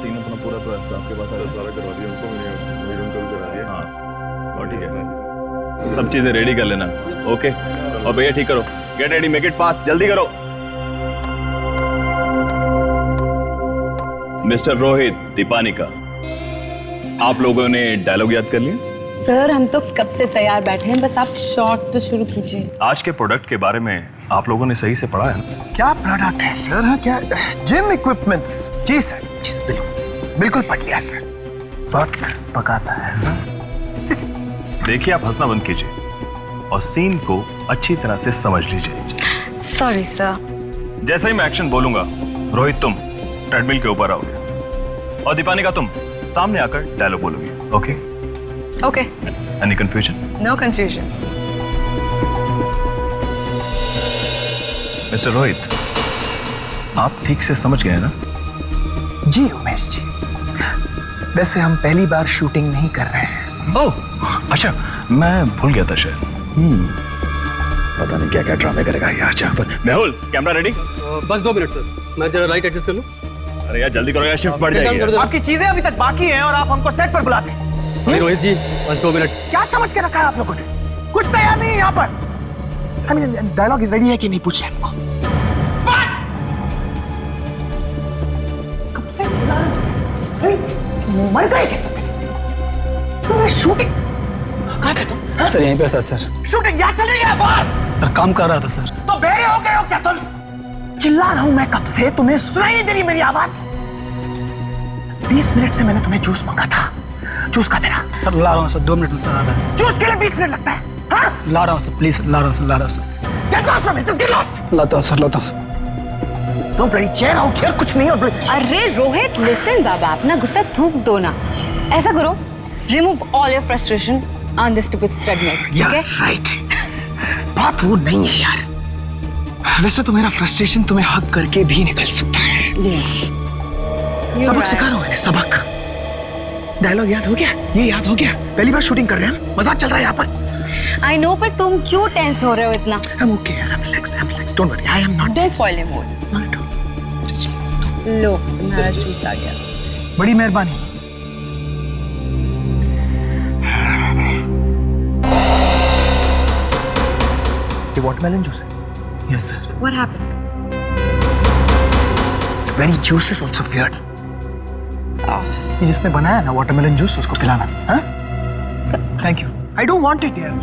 Scene अपना पूरा तो आपके पास सारा करवा दिया उनको, मैंने रूम का भी करा दिया। हाँ और ठीक है, सब चीजें रेडी कर लेना। ओके, और भैया ठीक करो, get ready, make it fast, जल्दी करो। मिस्टर रोहित दीपानिका, आप लोगों ने डायलॉग याद कर लिया? सर हम तो कब से तैयार बैठे हैं, बस आप शॉट तो शुरू कीजिए। आज के प्रोडक्ट के बारे में आप लोगों ने सही से पढ़ा है ना? क्या प्रोडक्ट है सर? हाँ क्या जिम इक्विपमेंट्स? जी सर, बिल्कुल बिल्कुल पढ़ लिया सर। वक्त पकाता है। देखिए आप हंसना बंद कीजिए और सीन को अच्छी तरह से समझ लीजिए। Sorry sir. जैसे ही मैं एक्शन बोलूंगा, रोहित तुम ट्रेडमिल के ऊपर आओगे और दीपानिका तुम सामने आकर डायलॉग बोलोगी। Okay okay. Any confusion? No confusion. Mister Rohit, आप ठीक से समझ गए ना? जी उमेश जी, वैसे हम पहली बार शूटिंग नहीं कर रहे हैं। ओह अच्छा, मैं भूल गया था शायद। पता नहीं क्या क्या ड्रामे करेगा यार। जहाँ पर मेहुल, कैमरा रेडी? बस 2 मिनट सर, मैं जरा लाइट एडजस्ट कर लूं। अरे यार जल्दी करो यार, शिफ्ट बढ़ जाएगी। आपकी चीजें अभी तक बाकी हैं और आप हमको सेट पर बुलाते हैं। सॉरी रोहित जी, बस 2 मिनट। क्या समझ के रखा है आप लोगों ने? कुछ तैयार नहीं है यहाँ पर। I mean, डायलॉग रेडी है कि नहीं पूछे हमको। कब से चिल्ला रहे हो? मर गए कैसे कैसे? तुम्हें शूटिंग कहाँ थे तुम? सर यहीं पे था सर। शूटिंग यहाँ चल रही है बाहर। काम कर रहा था सर। तो बेरे हो गए हो क्या तुम? चिल्ला रहा हूं मैं कब से, तुम्हें सुनाई नहीं दे रही मेरी आवाज? 20 मिनट से मैंने तुम्हें जूस मांगा था, जूस का मेरा। सर ला रहा हूँ सर, 2 मिनट में सर आ रहा है सर। जूस के लिए 20 मिनट लगता है? हाँ? ला रहा हूँ सर, प्लीज ला रहा हूँ सर, ला रहा हूँ sir. Get lost from it, just get lost. लाता हूँ सर, लाता हूँ sir. Don't bloody cheer out here, कुछ नहीं और अरे रोहित लिसन बाबा, अपना गुस्सा थूक दो ना। ऐसा करो, remove all your frustration on this stupid treadmill. यार राइट, बात वो नहीं है यार। वैसे तो मेरा फ्रस्ट्रेशन तुम्हें हक करके भी निकल सकता है। सबक सिखा रहा हूं मैंने, सबक। डायलॉग याद हो गया? ये याद हो गया? पहली बार शूटिंग कर रहे हैं, मजाक चल रहा है यहाँ पर। आई नो, पर तुम क्यों टेंस हो रहे हो इतना? I'm okay, I'm relaxed. Don't worry, I am not. Don't spoil your mood. Not at all. Just लो, मेरा जूस आ गया। बड़ी मेहरबानी। ये वाटरमेलन जूस है? Yes sir. What happened? The very juice is also weird. ये जिसने बनाया ना वाटरमेलन जूस, उसको पिलाना। हाँ? Thank you. I don't want it यार।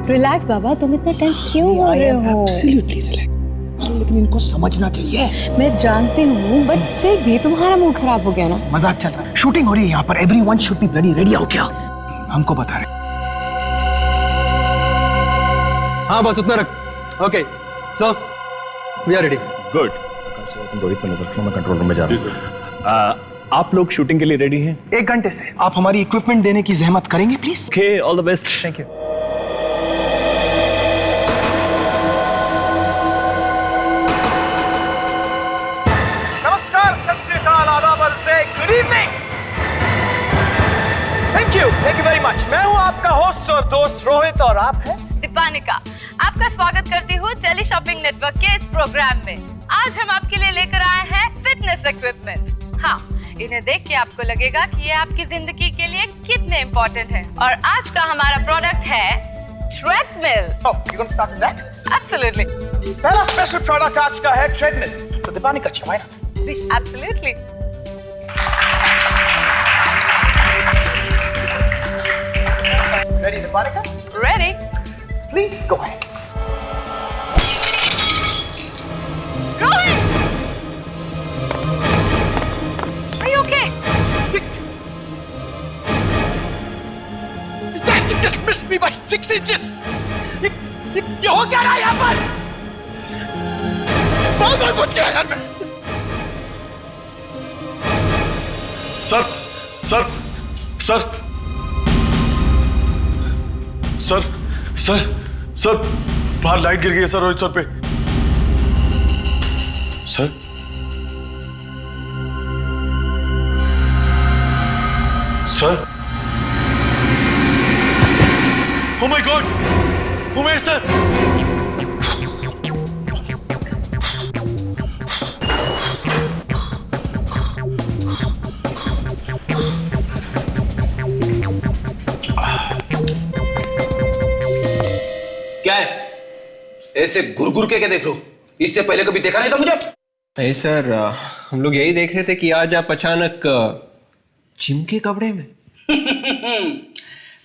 रिलैक्स बाबा, तुम इतना टेंस क्यों हो रहे हो? Absolutely relaxed. लेकिन इनको समझना चाहिए। मैं जानती हूँ, बट फिर भी तुम्हारा मूड खराब हो गया ना। मजाक चल रहा है, शूटिंग हो रही है यहाँ पर। Everyone should be bloody ready out here. हमको बता रहे। हाँ बस उतना रख। Okay so we are ready. Good. तुम रोहित पे नजर रखना, मैं कंट्रोल रूम में जा रहा हूँ। आप लोग शूटिंग के लिए रेडी हैं? 1 घंटे से आप हमारी इक्विपमेंट देने की जहमत करेंगे please? Okay, all the best. Thank you. नमस्कार, सत श्री अकाल, आदाब, good evening. Thank you very much. मैं हूँ आपका होस्ट और दोस्त रोहित और आप हैं दीपानिका। आपका स्वागत करती हूँ टेली शॉपिंग नेटवर्क के इस प्रोग्राम में। आज हम आपके लिए लेकर आए हैं फिटनेस इक्विपमेंट। हाँ, इन्हें देख के आपको लगेगा कि ये आपकी जिंदगी के लिए कितने इम्पोर्टेंट है। और आज का हमारा प्रोडक्ट है treadmill. Oh, you gonna start with that? Absolutely, पहला स्पेशल प्रोडक्ट आज का है ट्रेडमिल। तो Deepanika ji, why not? Please. Absolutely. Ready, Deepanika? Ready? Please go ahead. Rohit! Are you okay? That just missed me by 6 inches. ये हो क्या रहा है यहाँ पर? बहुत बच गया यार मैं। Sir sir sir sir sir sir बाहर लाइट गिर गई है सर, रोहित सर पे। Sir sir oh my God, Umesh sir ऐसे घुर के देख रहे हो? इससे पहले कभी देखा नहीं था मुझे? नहीं सर, हम लोग यही देख रहे थे कि आज आप अचानक जिम के कपड़े में।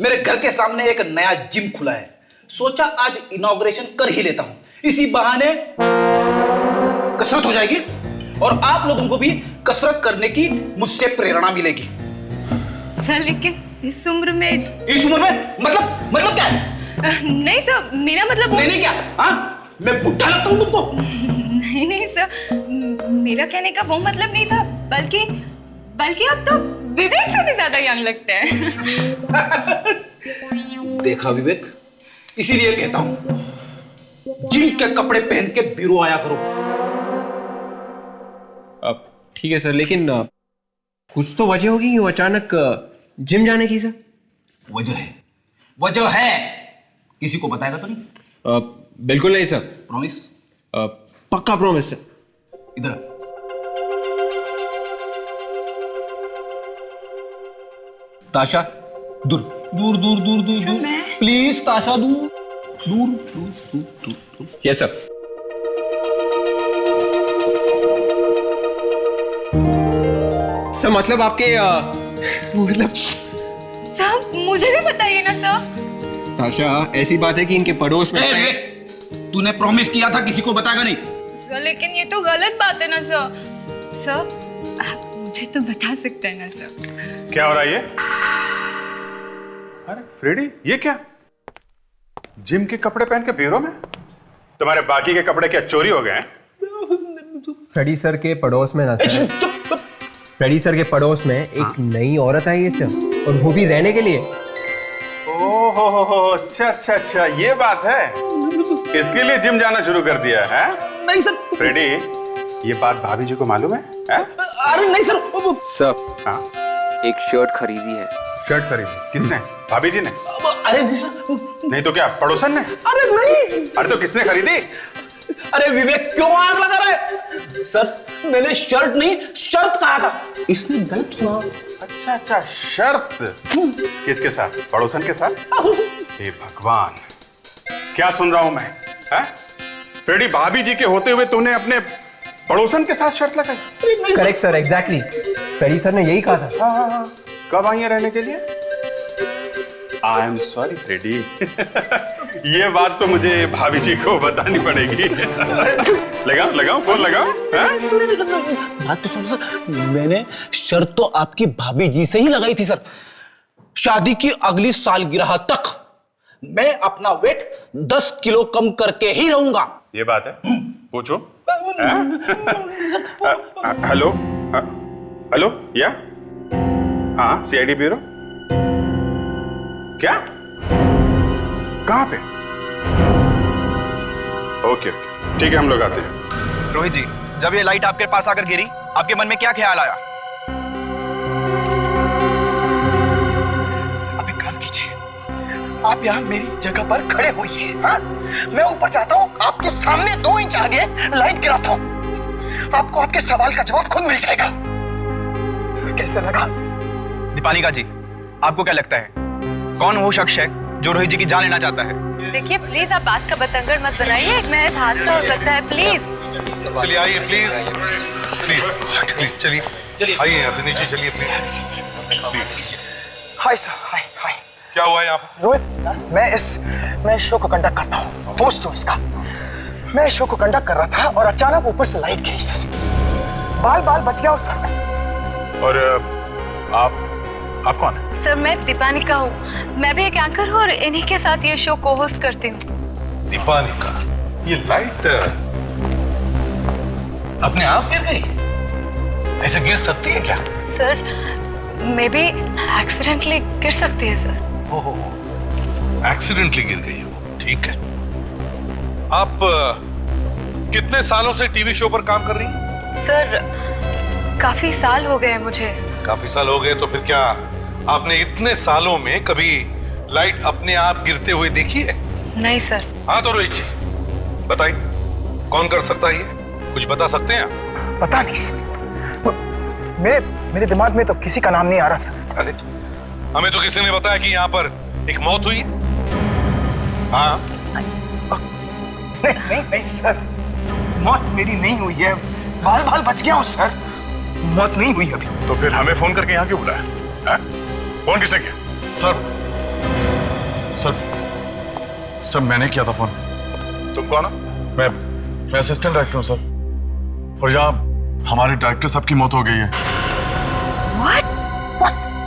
मेरे घर के सामने एक नया जिम खुला है, सोचा आज इनॉग्रेशन कर ही लेता हूं। इसी बहाने कसरत हो जाएगी और आप लोगों को भी कसरत करने की मुझसे प्रेरणा मिलेगी। सर लेकिन इस उम्र में मतलब क्या है? नहीं सर, मेरा मतलब नहीं क्या? हाँ, मैं बुढ़ा लगता हूं तुमको? नहीं सर, मेरा कहने का वो मतलब नहीं था, बल्कि आप तो विवेक से भी ज्यादा यंग लगते हैं। देखा विवेक, इसीलिए कहता हूं जिम के कपड़े पहन के ब्यूरो आया करो। अब ठीक है सर, लेकिन कुछ तो वजह होगी क्यों अचानक जिम जाने की सर? वजह है, किसी को बताएगा तो नहीं? बिल्कुल नहीं सर। प्रॉमिस? पक्का प्रॉमिस सर। इधर ताशा, दूर दूर दूर दूर दूर दूर, प्लीज ताशा, दूर दूर दूर दूर दूर दूर। Yes sir. सर मतलब आपके मतलब साहब मुझे भी बताइए ना सर। ताशा, ऐसी बात है कि इनके पड़ोस में तूने प्रॉमिस किया था किसी को बताएगा नहीं। सर लेकिन ये तो गलत बात है ना सर। सर आप मुझे तो बता सकते हैं ना सर। क्या हो रहा है ये? अरे फ्रेडी, ये क्या? जिम के कपड़े पहन के ब्यूरो में? तुम्हारे बाकी के कपड़े क्या चोरी हो गए हैं? फ्रेडी सर के पड़ोस में ना सर, फ्रेडी सर के पड़ोस में एक नई औरत आई है सर, और वो भी रहने के लिए। ओहो, अच्छा, ये बात है। इसके लिए जिम जाना शुरू कर दिया है? नहीं सर। फ्रेडी, ये बात भाभी जी को मालूम है? अरे नहीं सर। सर, हाँ, एक शर्ट खरीदी है। शर्ट खरीदी? किसने? भाभी जी ने? अरे नहीं सर। नहीं तो क्या पड़ोसन ने? अरे नहीं। अरे तो किसने खरीदी? अरे विवेक क्यों आग लगा रहा है? सर मैंने शर्ट नहीं शर्त कहा था, इसने गलत सुना। अच्छा, शर्त। किसके साथ? पड़ोसन के साथ? हे भगवान, क्या सुन रहा हूं मैं? फ्रेडी, भाभी जी के होते हुए तूने अपने पड़ोसन के साथ शर्त लगाई? Correct sir, exactly. Freddy sir ने यही कहा था। हाँ। कब आई है रहने के लिए? I am sorry Freddy. ये बात तो मुझे भाभी जी को बतानी पड़ेगी। लगाओ फोन लगाओ। बात तो सुनो सर, मैंने शर्त तो आपकी भाभी जी से ही लगाई थी सर। शादी की अगली सालगिरह तक मैं अपना वेट 10 किलो कम करके ही रहूंगा। ये बात है? पूछो। हेलो या? हाँ, सीआईडी ब्यूरो। क्या? कहां पे? ओके, ठीक है, हम लोग आते हैं। रोहित जी, जब ये लाइट आपके पास आकर गिरी, आपके मन में क्या ख्याल आया? अब एक काम कीजिए, आप यहाँ मेरी जगह पर खड़े होइए। हाँ, मैं ऊपर जाता हूँ, आपके सामने 2 इंच आगे लाइट गिराता हूँ, आपको आपके सवाल का जवाब खुद मिल जाएगा। कैसे लगा? दीपालिका जी, आपको क्या लगता है कौन वो शख्स है जो रोहित जी की जान लेना चाहता है? देखिए प्लीज आप बात का बतंगड़ मत बनाइए, एक महज हादसा हो सकता है। प्लीज चलिए आइए, प्लीज चलिए आइए, यहाँ से नीचे चलिए प्लीज। हाय सर, हाय। क्या हुआ यहाँ पर? रोहित, मैं शो को कंडक्ट करता हूँ, होस्ट हूँ इसका। मैं शो को कंडक्ट कर रहा था और अचानक ऊपर से लाइट गिरी सर, बाल बच गया उस सर में। और आप कौन है? सर मैं दीपानिका हूँ, मैं भी एक एंकर हूँ और इन्हीं के साथ ये शो को होस्ट करती हूँ। दीपानिका, ये लाइट अपने आप गिर गई? ऐसे गिर सकती है क्या? सर मे बी एक्सीडेंटली गिर सकती है सर। ओहो, एक्सीडेंटली गिर गई हो, ठीक है। आप कितने सालों से टीवी शो पर काम कर रही हैं? सर काफी साल हो गए मुझे। काफी साल हो गए, तो फिर क्या आपने इतने सालों में कभी लाइट अपने आप गिरते हुए देखी है? नहीं सर। हाँ तो रोहित जी बताइए, कौन कर सकता है ये? कुछ बता सकते हैं आप? पता नहीं सर, मेरे दिमाग में तो किसी का नाम नहीं आ रहा सर। अरे हमें तो किसी ने बताया कि यहाँ पर एक मौत हुई है। हाँ नहीं सर, मौत मेरी नहीं हुई है, बाल बाल बच गया हूँ सर, मौत नहीं हुई अभी। तो फिर हमें फोन करके यहाँ क्यों बुलाया? हैं? फोन किसने किया? सर मैंने किया था फोन। तुम कौन हो? मैं असिस्टेंट डायरेक्टर हूँ सर, और यहाँ हमारे डायरेक्टर साहब की मौत हो गई है।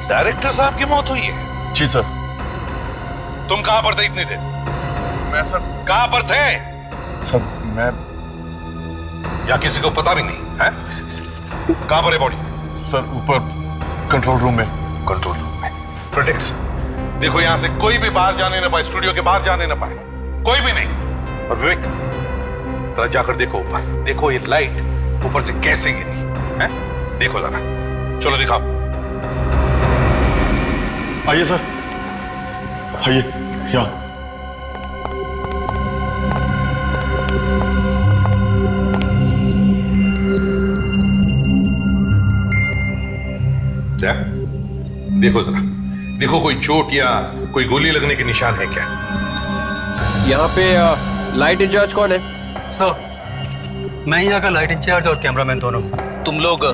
डायरेक्टर साहब की मौत हुई है? जी सर। तुम कहां पर थे इतनी देर? मैं सर कहां पर थे? सर मैं, या किसी को पता भी नहीं है? कहां पर है बॉडी? सर ऊपर कंट्रोल रूम में। कंट्रोल रूम में? प्रोटेक्स देखो, यहां से कोई भी बाहर जाने ना पाए, स्टूडियो के बाहर जाने ना पाए, कोई भी नहीं। और विवेक, जरा जाकर देखो ऊपर, देखो ये लाइट ऊपर से कैसे गिरी है, देखो जरा, चलो दिखाओ। आइए सर, आइए यहाँ। देखो जरा, देखो कोई चोट या कोई गोली लगने के निशान है क्या? यहाँ पे लाइट इंचार्ज कौन है? सर मैं यहाँ का लाइट इंचार्ज और कैमरामैन दोनों। तुम लोग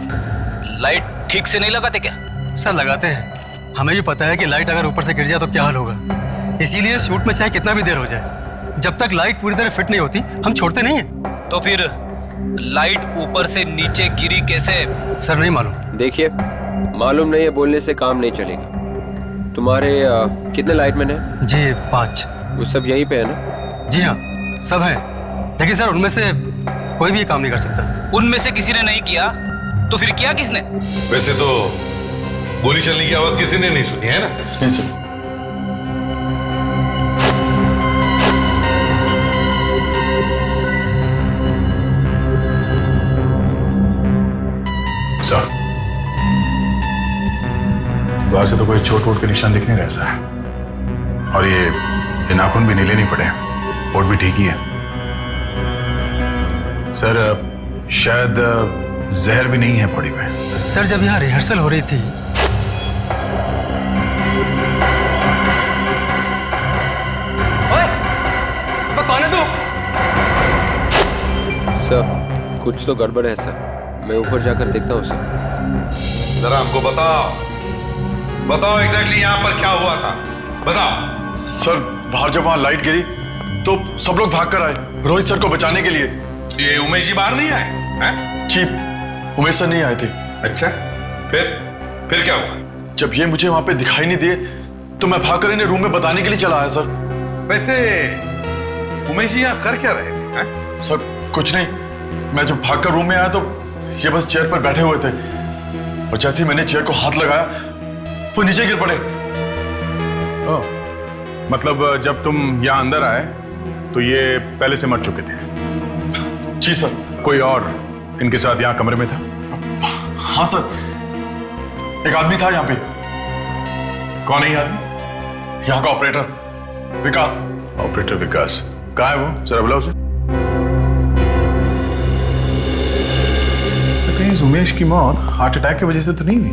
लाइट ठीक से नहीं लगाते क्या? सर लगाते हैं, हमें भी पता है कि लाइट अगर ऊपर से गिर जाए तो क्या हाल होगा, इसीलिए शूट में चाहे कितना भी देर हो जाए, जब तक लाइट पूरी तरह फिट नहीं होती हम छोड़ते नहीं हैं। तो फिर लाइट ऊपर से नीचे गिरी कैसे? सर नहीं मालूम। देखिए, मालूम नहीं है बोलने से काम नहीं चलेगी। तुम्हारे कितने लाइटमैन हैं? जी 5। वो सब यहीं पे है ना? जी हाँ सब है, लेकिन सर उनमें से कोई भी ये काम नहीं कर सकता। उनमें से किसी ने नहीं किया तो फिर किया किसने? वैसे तो गोली चलने की आवाज किसी ने नहीं सुनी है ना? नहीं सर। सर बाहर से तो कोई चोट वोट के निशान दिख नहीं रहा है, और ये नाखून भी नीले नहीं पड़े, वोट भी ठीक ही है सर। शायद जहर भी नहीं है बॉडी में। सर जब यहाँ रिहर्सल हो रही थी कौन है तू? सर कुछ तो गड़बड़ है सर, मैं ऊपर जाकर देखता हूँ सर। जरा हमको बताओ एग्जैक्टली यहाँ पर क्या हुआ था, बताओ। सर बाहर जब वहाँ लाइट गिरी तो सब लोग भाग कर आए रोहित सर को बचाने के लिए। ये उमेश जी बाहर नहीं आए हैं? जी उमेश सर नहीं आए थे। अच्छा फिर क्या हुआ? जब ये मुझे वहाँ पे दिखाई नहीं दिए तो मैं भाग कर इन्हें रूम में बताने के लिए चला आया सर। वैसे उमेश जी यहाँ कर क्या रहे थे? सर कुछ नहीं, मैं जब भाग कर रूम में आया तो ये बस चेयर पर बैठे हुए थे, और जैसे ही मैंने चेयर को हाथ लगाया वो नीचे गिर पड़े। मतलब जब तुम यहाँ अंदर आए तो ये पहले से मर चुके थे? जी सर। कोई और इनके साथ यहाँ कमरे में था? हाँ सर, एक आदमी था यहाँ पे। कौन है ये आदमी? यहाँ का ऑपरेटर विकास। ऑपरेटर विकास कहाँ है वो? जरा बुलाओ उसे। कहीं उमेश की मौत हार्ट अटैक की वजह से तो नहीं हुई?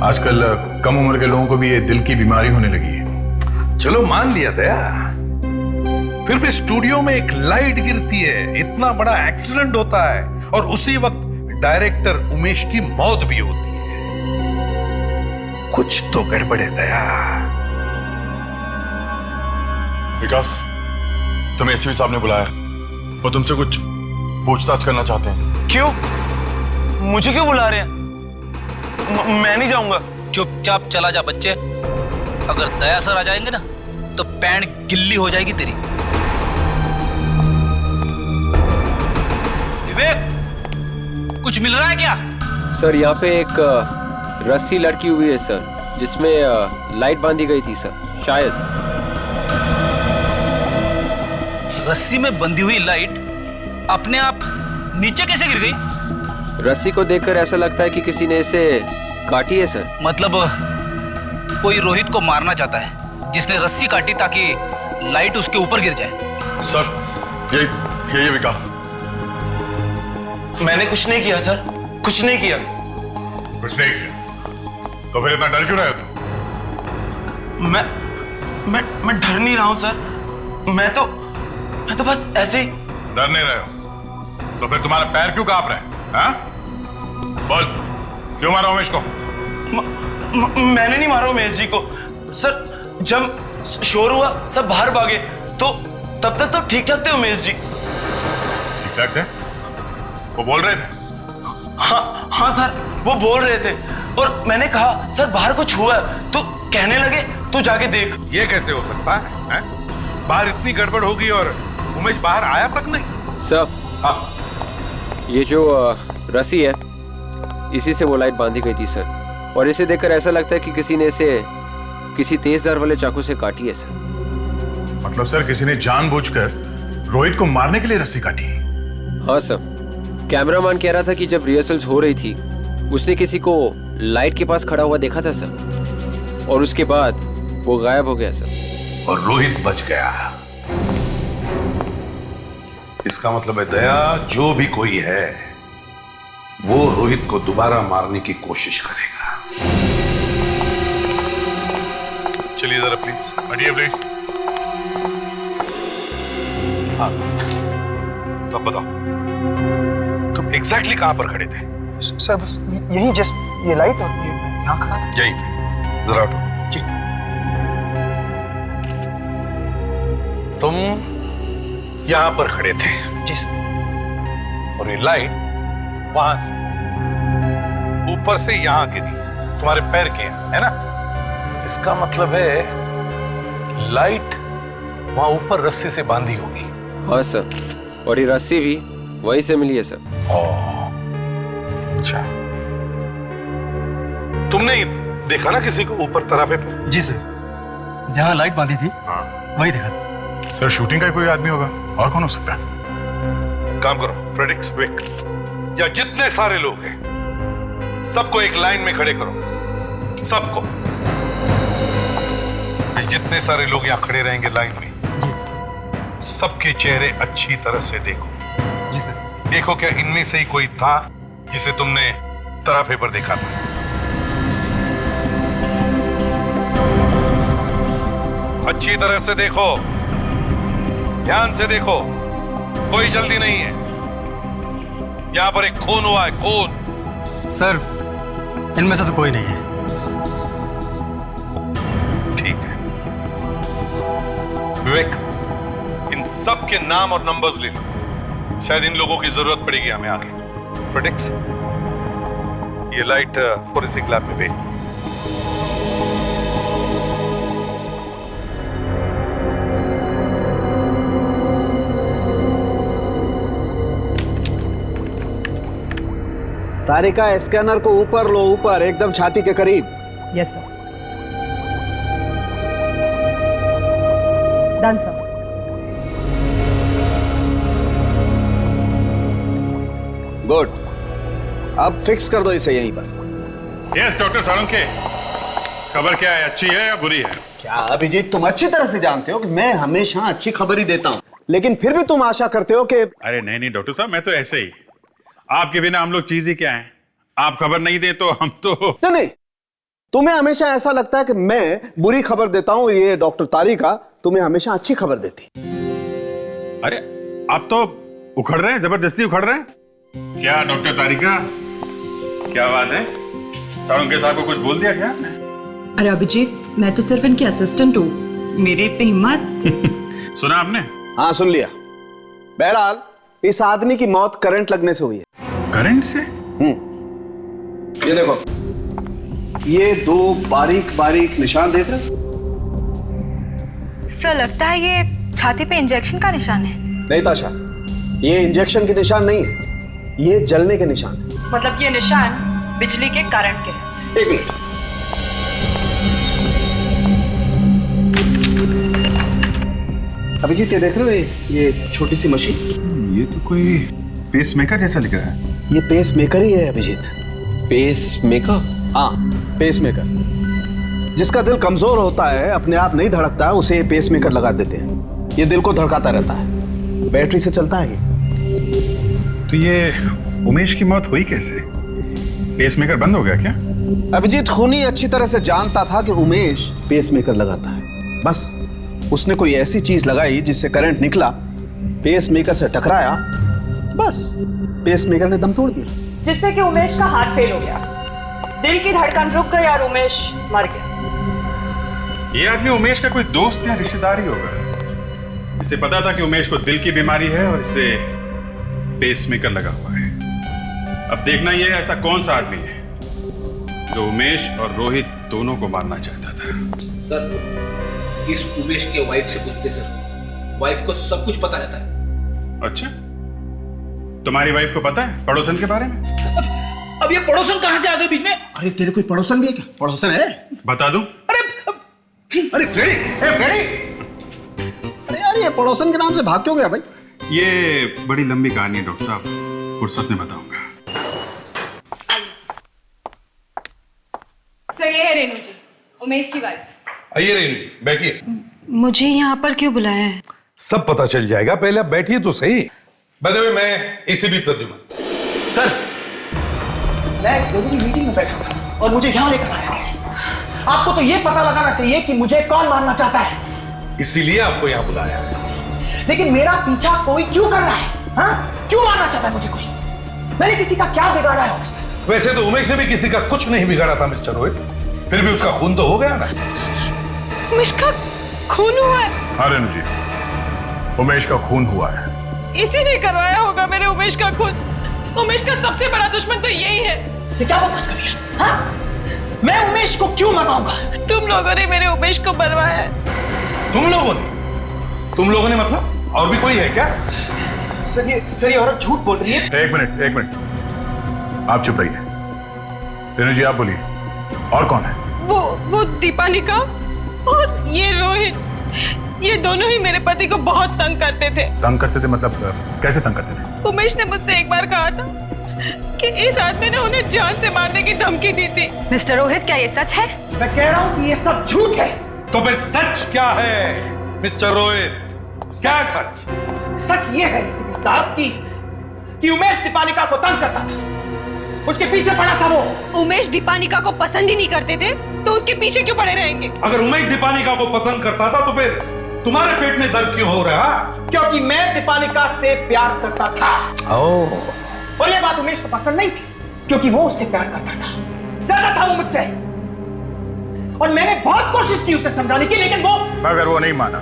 आजकल कम उम्र के लोगों को भी ये दिल की बीमारी होने लगी है। चलो मान लिया दया, फिर भी स्टूडियो में एक लाइट गिरती है, इतना बड़ा एक्सीडेंट होता है, और उसी वक्त डायरेक्टर उमेश की मौत भी होती है। कुछ तो गड़बड़ है दया। विकास, तुम्हें एसपी साहब ने बुलाया, वो तुमसे कुछ पूछताछ करना चाहते हैं। क्यों? मुझे क्यों बुला रहे हैं? मैं नहीं जाऊंगा। चुपचाप चला जा बच्चे, अगर दया सर आ जाएंगे ना तो पैंट गिल्ली हो जाएगी तेरी। विवेक, कुछ मिल रहा है क्या? सर यहाँ पे एक रस्सी लटकी हुई है सर, जिसमें लाइट बांधी गई थी सर, शायद। रस्सी में बंधी हुई लाइट अपने आप नीचे कैसे गिर गई? रस्सी को देखकर ऐसा लगता है कि किसी ने इसे काटी है सर। मतलब कोई रोहित को मारना चाहता है, जिसने रस्सी काटी ताकि लाइट उसके ऊपर गिर जाए। सर ये विकास। मैंने कुछ नहीं किया सर, कुछ नहीं किया। कुछ नहीं किया तो फिर इतना डर क्यों रहे हो तुम? मैं डर नहीं रहा हूं सर, मैं तो बस ऐसे ही डर नहीं रहे हो तो फिर तुम्हारे पैर क्यों कांप रहे हैं? हाँ? बोल, क्यों मारा उमेश को? मैंने नहीं मारा उमेश जी को सर। जब शोर हुआ सब बाहर भागे तो तब तक तो ठीक ठाक थे उमेश जी। ठीक ठाक थे? वो बोल रहे थे? हाँ सर, वो बोल रहे थे और मैंने कहा सर बाहर कुछ हुआ है, तो कहने लगे तू जाके देख। ये कैसे हो सकता है? बाहर इतनी गड़बड़ होगी और उमेश बाहर आया तक नहीं? सर, हाँ, ये जो रस्सी है इसी से वो लाइट बांधी गई थी सर, और इसे देखकर ऐसा लगता है कि किसी ने इसे किसी तेज धार वाले चाकू से काटी है सर। मतलब सर किसी ने जानबूझकर रोहित को मारने के लिए रस्सी काटी? हाँ सर, कैमरामैन कह रहा था कि जब रिहर्सल्स हो रही थी उसने किसी को लाइट के पास खड़ा हुआ देखा था सर, और उसके बाद वो गायब हो गया सर। और रोहित बच गया। इसका मतलब है दया, जो भी कोई है वो रोहित को दोबारा मारने की कोशिश करेगा। चलिए जरा प्लीज, हटिए प्लीज। हाँ, अब बताओ तुम एग्जैक्टली कहां पर खड़े थे? सर बस यही जस्ट ये लाइट और ये यहाँ खड़ा था। यही जरा उठो। जी। तुम यहां पर खड़े थे? जी सर। और ये लाइट वहां से ऊपर से यहां गिरी, तुम्हारे पैर के है ना? इसका मतलब है लाइट वहां ऊपर रस्सी से बांधी होगी। हाँ सर, और ये रस्सी भी वहीं से मिली है सर। अच्छा, तुमने देखा ना किसी को ऊपर तराफे पे? जी सर, जहाँ लाइट बांधी थी वही देखा। सर शूटिंग का कोई आदमी होगा, और कौन हो सकता है? काम करो फ्रेडिक्स, विक, या जितने सारे लोग हैं सबको एक लाइन में खड़े करो, सबको। जितने सारे लोग यहाँ खड़े रहेंगे लाइन में, सबके चेहरे अच्छी तरह से देखो। जी सर। देखो क्या इनमें से ही कोई था जिसे तुमने तराफे पर देखा था? अच्छी तरह से देखो, ध्यान से देखो, कोई जल्दी नहीं है। यहां पर एक खून हुआ है, खून। सर इनमें से तो कोई नहीं है। ठीक है विवेक, इन सब के नाम और नंबर्स ले लो, शायद इन लोगों की जरूरत पड़ेगी हमें आगे। फ्रेडिक्स, ये लाइट फोरेंसिक लैब में भेज। तारिका, स्कैनर को ऊपर लो, ऊपर एकदम छाती के करीब। Yes sir. Done sir. Good, अब फिक्स कर दो इसे यहीं पर। यस डॉक्टर साळुंखे, खबर क्या है, अच्छी है या बुरी है? क्या अभिजीत, तुम अच्छी तरह से जानते हो कि मैं हमेशा अच्छी खबर ही देता हूं, लेकिन फिर भी तुम आशा करते हो कि... अरे नहीं नहीं डॉक्टर साहब, मैं तो ऐसे ही, आपके बिना हम लोग चीज ही क्या है। आप खबर नहीं दे तो हम तो... नहीं, तुम्हें हमेशा ऐसा लगता है कि मैं बुरी खबर देता हूं। ये डॉक्टर तारिका तुम्हें हमेशा अच्छी खबर देती। अरे आप तो उखड़ रहे हैं, जबरदस्ती उखड़ रहे हैं। क्या डॉक्टर तारिका, क्या बात है? साळुंखे साहब को कुछ बोल दिया क्या आपने? अरे अभिजीत, मैं तो सिर्फ इनकी असिस्टेंट हूँ, मेरी इतनी हिम्मत। सुना आपने? हाँ सुन लिया। बहरहाल इस आदमी की मौत करंट लगने से हुई है। करंट से? ये देखो, ये दो बारीक बारीक निशान देख रहे? सर लगता है ये छाती पे इंजेक्शन का निशान है। नहीं ताशा, ये इंजेक्शन के निशान नहीं है, ये जलने के निशान है। मतलब ये निशान बिजली के करंट के हैं। एक मिनट, अभिजीत ये देख रहे हो, ये छोटी सी मशीन? ये तो कोई पेसमेकर जैसा लिख रहा है। ये पेस मेकर ही है अभिजीत। Pacemaker? हाँ, पेस मेकर। जिसका दिल कमजोर होता है, अपने आप नहीं धड़कता है, उसे ये पेस मेकर लगा देते हैं। ये दिल को धड़काता रहता है, बैटरी से चलता है ये। तो ये उमेश की मौत हुई कैसे? पेसमेकर बंद हो गया क्या? अभिजीत खूनी अच्छी तरह से जानता था कि उमेश पेस मेकर लगाता है। बस उसने कोई ऐसी चीज लगाई जिससे करंट निकला पेस मेकर से टकराया, बस पेस मेकर ने दम तोड़ दिया, जिससे कि उमेश का हार्ट फेल हो गया, दिल की धड़कन रुक गई और उमेश मर गया। ये आदमी उमेश का कोई दोस्त या रिश्तेदार ही होगा। इसे पता था कि उमेश को दिल की बीमारी है और इसे पेसमेकर लगा हुआ है। अब देखना यह ऐसा कौन सा आदमी है जो उमेश और रोहित दोनों को मारना चाहता था। सर, इस उमेश के वाइफ से पूछते सर, वाइफ को सब कुछ पता रहता है। अच्छा, तुम्हारी वाइफ को पता है पड़ोसन के बारे में? अब ये पड़ोसन कहां से आ गए बीच में? अरे तेरे कोई पड़ोसन भी है क्या? पड़ोसन है? बता दूं? अरे फ्रेडी, फ्रेडी! अरे यार, ये पड़ोसन के नाम से भाग क्यों गया भाई? ये बड़ी लंबी कहानी है डॉक्टर साहब, फुर्सत में बताऊंगा। सर, ये है रेनू जी, उमेश की वाइफ। आइए रेनू जी, बैठिए। मुझे यहाँ पर क्यों बुलाया है? सब पता चल जाएगा, पहले आप बैठिए तो सही। बता मैं एसीपी प्रद्युमन। सर, मैं एक जरूरी मीटिंग में बैठा था और मुझे यहाँ लेकर आया है। आपको तो ये पता लगाना चाहिए कि मुझे कौन मारना चाहता है, इसीलिए आपको यहाँ बुलाया है। लेकिन मेरा पीछा कोई क्यों कर रहा है? हाँ? क्यों मारना चाहता है मुझे कोई? मैंने किसी का क्या बिगाड़ा है ऑफिसर? वैसे तो उमेश ने भी किसी का कुछ नहीं बिगाड़ा था मिस्टर रोहित, फिर भी उसका खून तो हो गया ना। उमेश का खून हुआ है? हाँ रेनू जी, उमेश का खून हुआ है। इसी ने करवाया होगा मेरे उमेश का खून। उमेश का सबसे बड़ा दुश्मन तो यही है। ये क्या बकवास कर रही है? हाँ? मैं उमेश को क्यों मरवाऊंगा? तुम लोगों ने मेरे उमेश को मरवाया है। तुम लोगों ने मतलब और भी कोई है क्या? सर ये औरत झूठ बोल रही है। एक मिनट, आप चुप रहिए। रेनू जी आप बोलिए, और कौन है? वो दीपालिका और ये रोहित, ये दोनों ही मेरे पति को बहुत तंग करते थे। तंग करते थे मतलब कैसे तंग करते थे? उमेश ने मुझसे एक बार कहा था कि इस आदमी ने उन्हें जान से मारने की धमकी दी थी। मिस्टर रोहित, क्या ये सच है? मैं कह रहा हूँ कि ये सब झूठ है। तो फिर सच क्या है मिस्टर रोहित? क्या है सच? सच ये है इसी साहब कि उमेश दीपालिका को तंग करता था, उसके पीछे पड़ा था वो। उमेश दीपालिका को पसंद ही नहीं करते थे तो उसके पीछे क्यों पड़े रहेंगे? अगर उमेश दीपालिका को पसंद करता था तो फिर तुम्हारे पेट में दर्द क्यों हो रहा? क्योंकि मैं दीपालिका से प्यार करता था। और ये बात उमेश को पसंद नहीं थी, क्योंकि वो उससे प्यार करता था, ज्यादा था वो मुझसे। और मैंने बहुत कोशिश की उसे समझाने की, लेकिन मगर वो नहीं माना,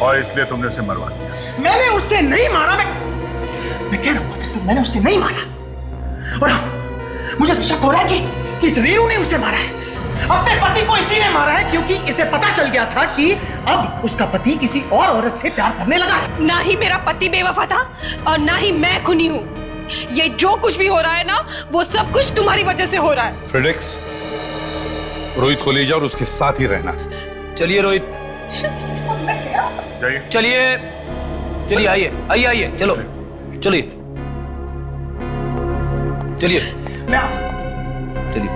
और इसलिए तुमने उसे मरवा दिया। मैंने उससे नहीं मारा। मैं कह रहा हूं ऑफिसर, मैंने उससे नहीं मारा। और हाँ, मुझे तो शक हो रहा है कि इस रेनू ने उसे मारा है। अपने पति को इसी ने मारा है क्योंकि इसे पता चल गया था कि अब उसका पति किसी और औरत से प्यार करने लगा है। ना ही मेरा पति बेवफा था और ना ही मैं खूनी हूँ। ये जो कुछ भी हो रहा है ना, वो सब कुछ तुम्हारी वजह से हो रहा है। फ्रेडेक्स, रोहित को ले जाओ और उसके साथ ही रहना। चलिए रोहित, चलिए आइए, चलो चलिए मैं आपसे चलिए।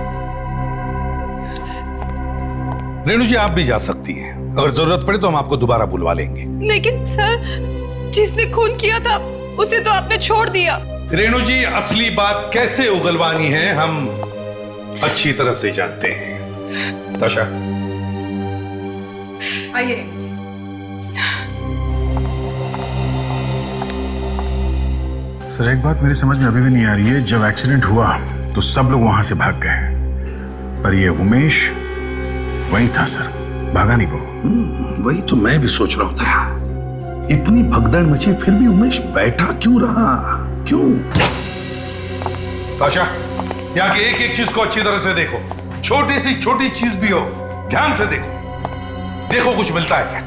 रेणु जी आप भी जा सकती हैं, अगर जरूरत पड़े तो हम आपको दोबारा बुलवा लेंगे। लेकिन सर, जिसने खून किया था उसे तो आपने छोड़ दिया। रेणु जी, असली बात कैसे उगलवानी है हम अच्छी तरह से जानते हैं। तशा, आइए रेनू जी। सर एक बात मेरी समझ में अभी भी नहीं आ रही है, जब एक्सीडेंट हुआ तो सब लोग वहां से भाग गए, पर ये उमेश वही था सर, भागा नहीं वो। वही तो मैं भी सोच रहा था, इतनी भगदड़ मची फिर भी उमेश बैठा क्यों रहा? क्यों? ताशा, यहाँ की एक एक चीज को अच्छी तरह से देखो, छोटी सी छोटी चीज भी हो ध्यान से देखो कुछ मिलता है क्या?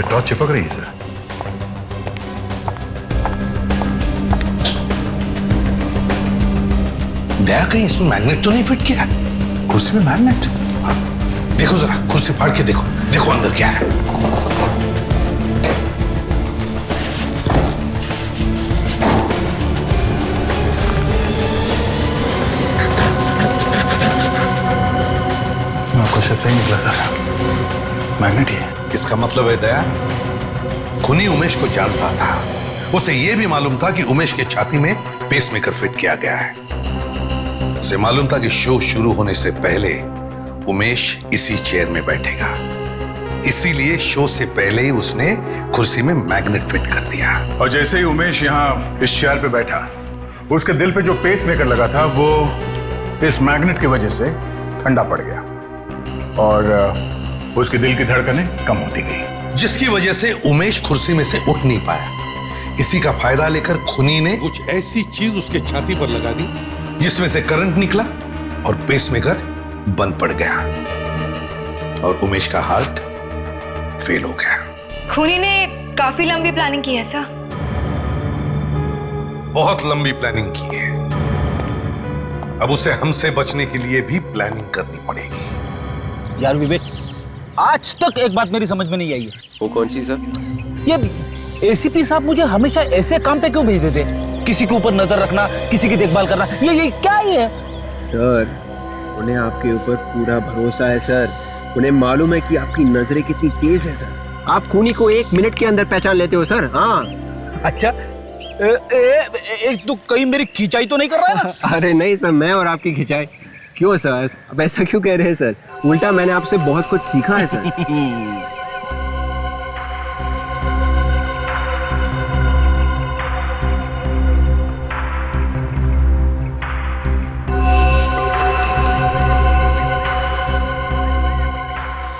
टॉर्च चिपक रही है सर। दया कहीं इसमें मैग्नेट तो नहीं फिट किया? कुर्सी में मैग्नेट? हाँ, देखो जरा, कुर्सी फाड़ के देखो अंदर क्या है। शायद सही निकला सर, मैग्नेट ही है। इसका मतलब है दया, खुनी उमेश को जानता था। उसे यह भी मालूम था कि उमेश के छाती में पेसमेकर फिट किया गया है। उसे मालूम था कि शो शुरू होने से पहले उमेश इसी चेयर में बैठेगा, इसीलिए शो से पहले ही उसने कुर्सी में मैग्नेट फिट कर दिया। और जैसे ही उमेश यहाँ इस चेयर पे बैठा, उसके दिल पे जो पेस मेकर लगा था वो इस मैग्नेट की वजह से ठंडा पड़ गया और उसके दिल की धड़कनें कम होती गई, जिसकी वजह से उमेश कुर्सी में से उठ नहीं पाया। इसी का फायदा लेकर खुनी ने कुछ ऐसी चीज उसके छाती पर लगा दी जिसमें से करंट निकला और पेसमेकर बंद पड़ गया और उमेश का हार्ट फेल हो गया। खूनी ने काफी लंबी प्लानिंग की है सर। बहुत लंबी प्लानिंग की है। अब उसे हमसे बचने के लिए भी प्लानिंग करनी पड़ेगी। यार विवेक, आज तक एक बात मेरी समझ में नहीं आई है। वो कौन सी सर? ये एसीपी साहब मुझे हमेशा ऐसे काम पे क्यों भेज देते? किसी के ऊपर नजर रखना, किसी की देखभाल करना, ये क्या है? सर, उन्हें आपके ऊपर पूरा भरोसा है सर। उन्हें मालूम है कि आपकी नजरें कितनी तेज है सर। आप खूनी को 1 मिनट के अंदर पहचान लेते हो सर। हाँ। अच्छा, एक तो कहीं मेरी खिंचाई तो नहीं कर रहा है ना? अरे नहीं सर, मैं और आपकी खिंचाई क्यों सर? अब ऐसा क्यों कह रहे हैं सर? उल्टा मैंने आपसे बहुत कुछ सीखा है सर।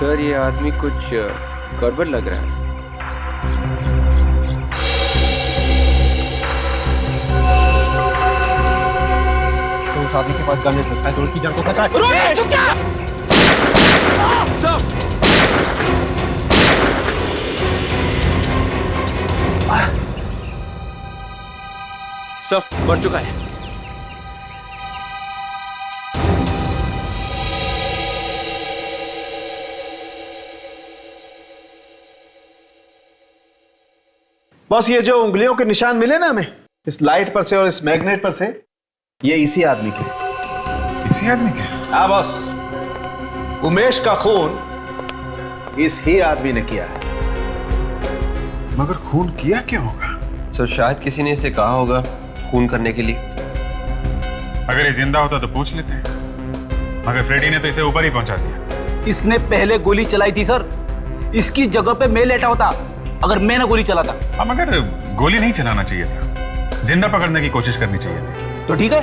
सर, ये आदमी कुछ गड़बड़ लग रहा है। तो उस आदमी के पास गन है, तो उसकी जान को खतरा है। चुप जा! सर, बढ़ चुका है। बॉस, ये जो उंगलियों के निशान मिले ना हमें, इस लाइट पर से और इस मैग्नेट पर से, ये इसी आदमी के। इसी आदमी के? हाँ बॉस, उमेश का खून इस ही आदमी ने किया है। मगर खून किया क्यों होगा? सर, शायद किसी ने इसे कहा होगा खून करने के लिए। अगर ये जिंदा होता तो पूछ लेते हैं, मगर फ्रेडी ने तो इसे ऊपर ही पहुंचा दिया। इसने पहले गोली चलाई थी सर। इसकी जगह पे मैं लेटा होता अगर मैं ना गोली चलाता। हाँ, मगर गोली नहीं चलाना चाहिए था, जिंदा पकड़ने की कोशिश करनी चाहिए थी। तो ठीक है,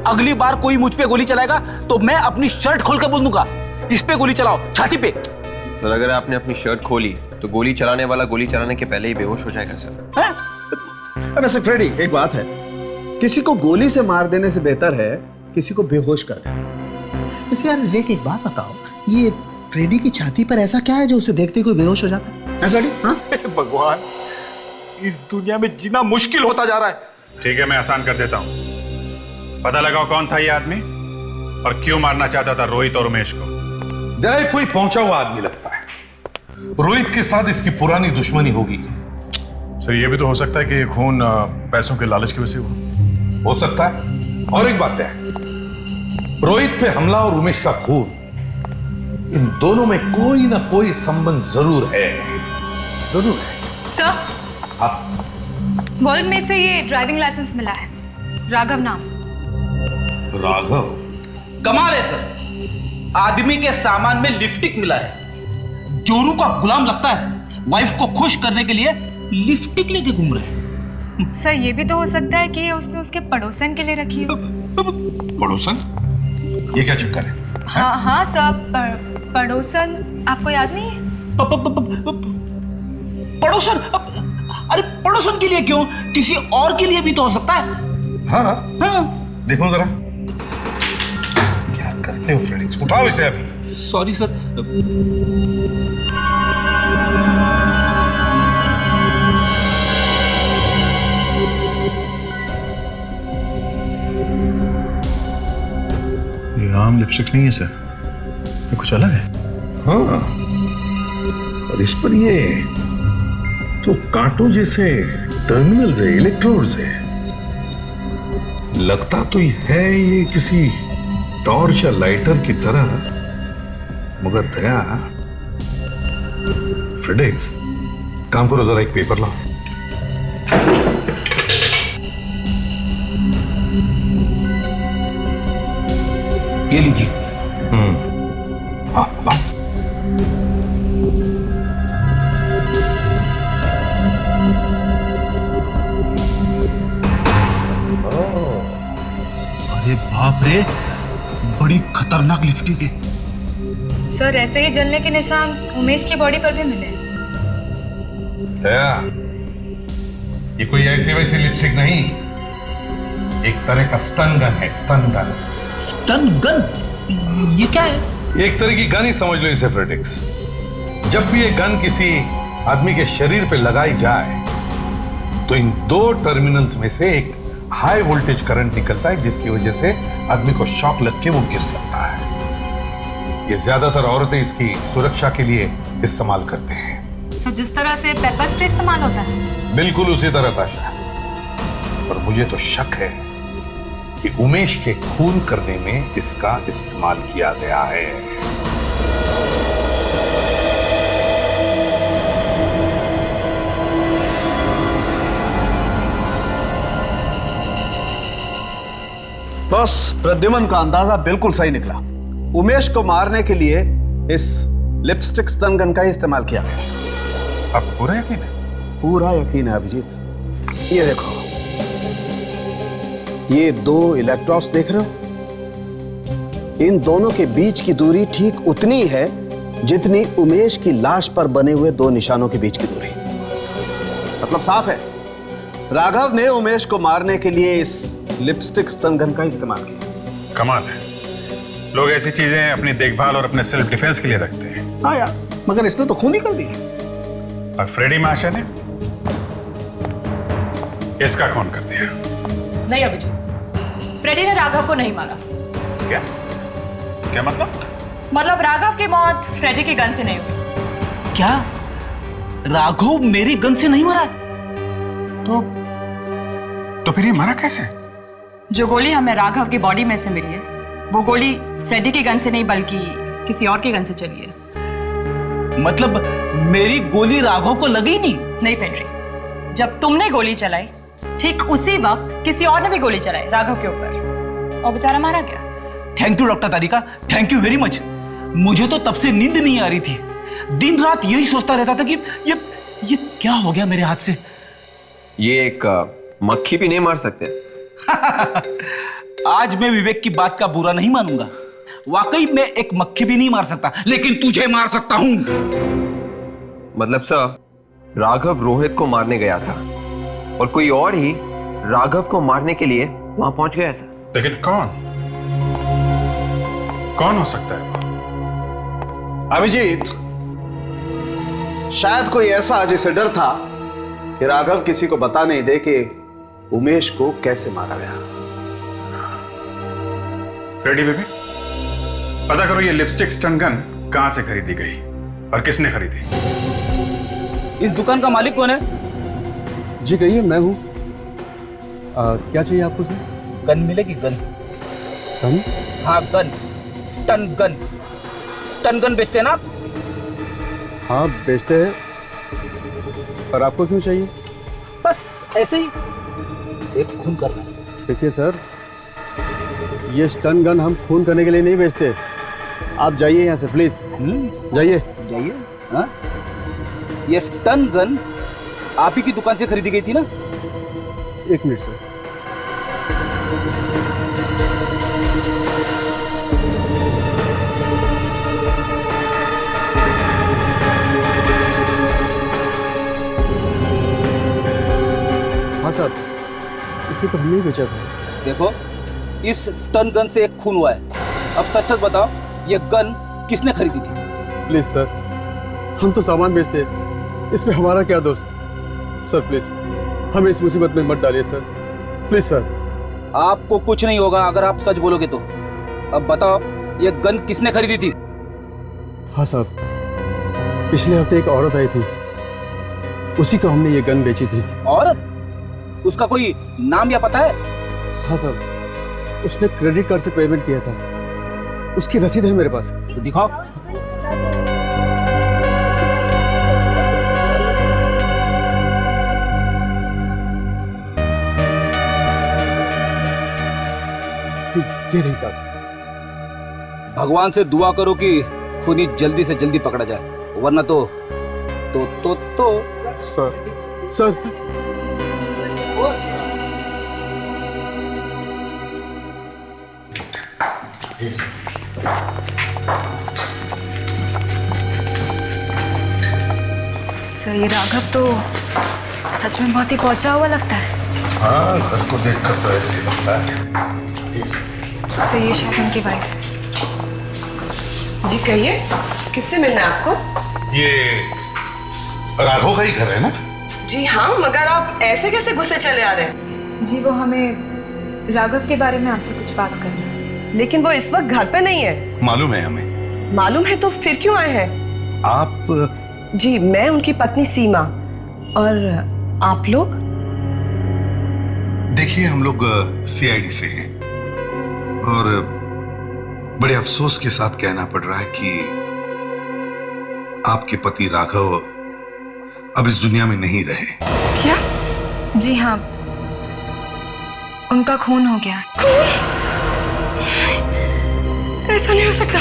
अगली बार कोई मुझ पे गोली चलाएगा तो मैं अपनी शर्ट खोल कर बोल दूंगा, इस पे गोली चलाओ, छाती पे। सर, अगर आपने अपनी शर्ट खोली तो गोली चलाने वाला गोली चलाने के पहले ही बेहोश हो जाएगा सर। वैसे फ्रेडी, एक बात है, किसी को गोली से मार देने से बेहतर है किसी को बेहोश कर देना। वैसे यार विवेक, एक बात बताओ, ये फ्रेडी की छाती पर ऐसा क्या है जो उसे देखते ही कोई बेहोश हो जाता है? हाँ? भगवान, इस दुनिया में जीना मुश्किल होता जा रहा है। ठीक है, मैं आसान कर देता हूं। पता लगाओ कौन था ये आदमी और क्यों मारना चाहता था रोहित और उमेश को। दया कोई पहुंचा हुआ आदमी लगता है। रोहित के साथ इसकी पुरानी दुश्मनी होगी। सर, ये भी तो हो सकता है कि ये खून पैसों के लालच की वजह से हुआ। हो सकता है। और एक बात है, रोहित पे हमला और उमेश का खून, इन दोनों में कोई ना कोई संबंध जरूर है। जरूर है। सर, हाँ, वॉलेट में से ये ड्राइविंग लाइसेंस मिला है, राघव नाम। राघव? कमाल है सर, आदमी के सामान में लिपस्टिक मिला है। जोरू का गुलाम लगता है, वाइफ को खुश करने के लिए लिपस्टिक लेके घूम रहे हैं। सर, ये भी तो हो सकता है कि उसने उसके पड़ोसन के लिए रखी हो। पड़ोसन? ये क्या चक्कर है? हाँ हाँ सर, पड़ोसन आपको याद नहीं है? पड़ोसन? अरे पड़ोसन के लिए क्यों, किसी और के लिए भी तो हो सकता है। हाँ हाँ, देखो जरा क्या करते हो फ्रेंड्स, उठाओ इसे अभी। Sorry sir. ये आम लिपस्टिक नहीं है सर, ये कुछ अलग है। हाँ, और इस पर ये तो कांटों जैसे टर्मिनल्स है, इलेक्ट्रोड्स है। लगता तो है ये किसी टॉर्च या लाइटर की तरह, मगर दया, फ्रेडेक्स, काम करो, जरा एक पेपर लाओ। ये लीजिए। हाँ, लाओ। अरे बाप रे, बड़ी खतरनाक लिपस्टिक है। सर ऐसे ही जलने के निशान उमेश की बॉडी पर भी मिले। दया, ये कोई ऐसी वैसी लिपस्टिक नहीं, एक तरह का स्टन गन है। Stun gun. Stun gun? ये क्या है? एक तरह की गन ही समझ लो इसे फ्रेडेक्स। जब भी ये गन किसी आदमी के शरीर पे लगाई जाए तो इन दो टर्मिनल्स में से एक हाई वोल्टेज करंट निकलता है, जिसकी वजह से आदमी को शॉक लग के वो गिर सकता है। ये ज्यादातर औरतें इसकी सुरक्षा के लिए इस्तेमाल करते हैं। तो जिस तरह से पेपर स्प्रे इस्तेमाल होता है? बिल्कुल उसी तरह ताशा। पर मुझे तो शक है कि उमेश के खून करने में इसका इस्तेमाल किया गया है। बॉस, प्रद्युमन का अंदाजा बिल्कुल सही निकला। उमेश को मारने के लिए इस लिपस्टिक स्टन गन का ही इस्तेमाल किया गया। अब पूरा यकीन है? पूरा यकीन है अभिजीत। ये देखो, ये दो इलेक्ट्रोड्स देख रहे हो? इन दोनों के बीच की दूरी ठीक उतनी है जितनी उमेश की लाश पर बने हुए दो निशानों के बीच की दूरी। मतलब साफ है, राघव ने उमेश को मारने के लिए इस लिपस्टिक स्टन गन का इस्तेमाल किया। कमाल है, लोग ऐसी चीजें अपनी देखभाल और अपने सेल्फ डिफेंस के लिए रखते हैं। हाँ यार, मगर इसने तो खून ही कर दिया। और फ्रेडी महाशय ने इसका खून कर दिया। नहीं अभिजीत, फ्रेडी ने राघव को नहीं मारा। क्या क्या मतलब? मतलब राघव की मौत फ्रेडी की गन से नहीं हुई। क्या? राघव मेरी गन से नहीं मरा? तो फिर ये मरा कैसे? जो गोली हमें राघव की बॉडी में से मिली है, वो गोली फ्रेडी की गन से नहीं बल्कि किसी और की गन से चली है। मतलब मेरी गोली राघव को लगी नहीं? नहीं फेड्री, जब तुमने गोली चलाई ठीक उसी वक्त किसी और ने भी गोली चलाई राघव के ऊपर, और बेचारा मारा गया। Thank you doctor Tarika, thank you very much. मुझे तो तब से नींद नहीं आ रही थी, दिन रात यही सोचता रहता था कि ये क्या हो गया मेरे हाथ से। ये एक मक्खी भी नहीं मार सकते। आज मैं विवेक की बात का बुरा नहीं मानूंगा। वाकई मैं एक मक्खी भी नहीं मार सकता, लेकिन तुझे मार सकता हूं। मतलब सर, राघव रोहित को मारने गया था और कोई और ही राघव को मारने के लिए वहां पहुंच गया सर। लेकिन कौन हो सकता है? अभिजीत, शायद कोई ऐसा जिसे डर था कि राघव किसी को बता नहीं दे कि उमेश को कैसे मारा गया। फ्रेडी बेबी, पता करो ये लिपस्टिक स्टन गन कहां से खरीदी गई और किसने खरीदी। इस दुकान का मालिक कौन है? जी कहिए, मैं हूँ। क्या चाहिए आपको सर? गन मिलेगी? गन? गन? हाँ gun, stun gun. Stun gun बेचते हैं ना आप? हाँ बेचते हैं, पर आपको क्यों चाहिए? बस ऐसे ही एक खून करना है। देखिए सर, ये स्टन गन हम खून करने के लिए नहीं बेचते। आप जाइए यहाँ से प्लीज। जाइए जाइए। हाँ, ये स्टन गन आप ही की दुकान से खरीदी गई थी ना? एक मिनट सर। हाँ सर, इसे तो हमने ही बेचा था। देखो, इस स्टन गन से एक खून हुआ है। अब सच सच बताओ, ये गन किसने खरीदी थी? प्लीज सर, हम तो सामान बेचते हैं, इसमें हमारा क्या दोष? सर प्लीज हमें इस मुसीबत में मत डालिए सर, प्लीज सर। आपको कुछ नहीं होगा अगर आप सच बोलोगे तो। अब बताओ, ये गन किसने खरीदी थी? हाँ साहब, पिछले हफ्ते एक औरत आई थी, उसी को हमने ये गन बेची थी। औरत? उसका कोई नाम या पता है? हाँ सर, उसने क्रेडिट कार्ड से पेमेंट किया था, उसकी रसीद है मेरे पास। तो दिखाओ। ये नहीं साहब, भगवान से दुआ करो कि खूनी जल्दी से जल्दी पकड़ा जाए, वरना तो सर सर ये राघव तो सच में बहुत ही पहुंचा हुआ लगता है। हाँ, घर को देखकर तो ऐसे ही लगता है। सर ये शायद उनकी वाइफ। जी कहिए, किससे मिलना है आपको? ये राघव का ही घर है ना? जी हाँ, मगर आप ऐसे कैसे गुस्से चले आ रहे हैं? जी वो हमें राघव के बारे में आपसे कुछ बात करनी है। लेकिन वो इस वक्त घर पे नहीं है। मालूम है हमें। मालूम है तो फिर क्यों आए हैं? आप? जी मैं उनकी पत्नी सीमा। और आप लोग? देखिए हम लोग सीआईडी से हैं और बड़े अफसोस के साथ कहना पड़ रहा है कि आपके पति राघव अब इस दुनिया में नहीं रहे। क्या? जी हाँ, उनका खून हो गया। ऐसा नहीं हो सकता।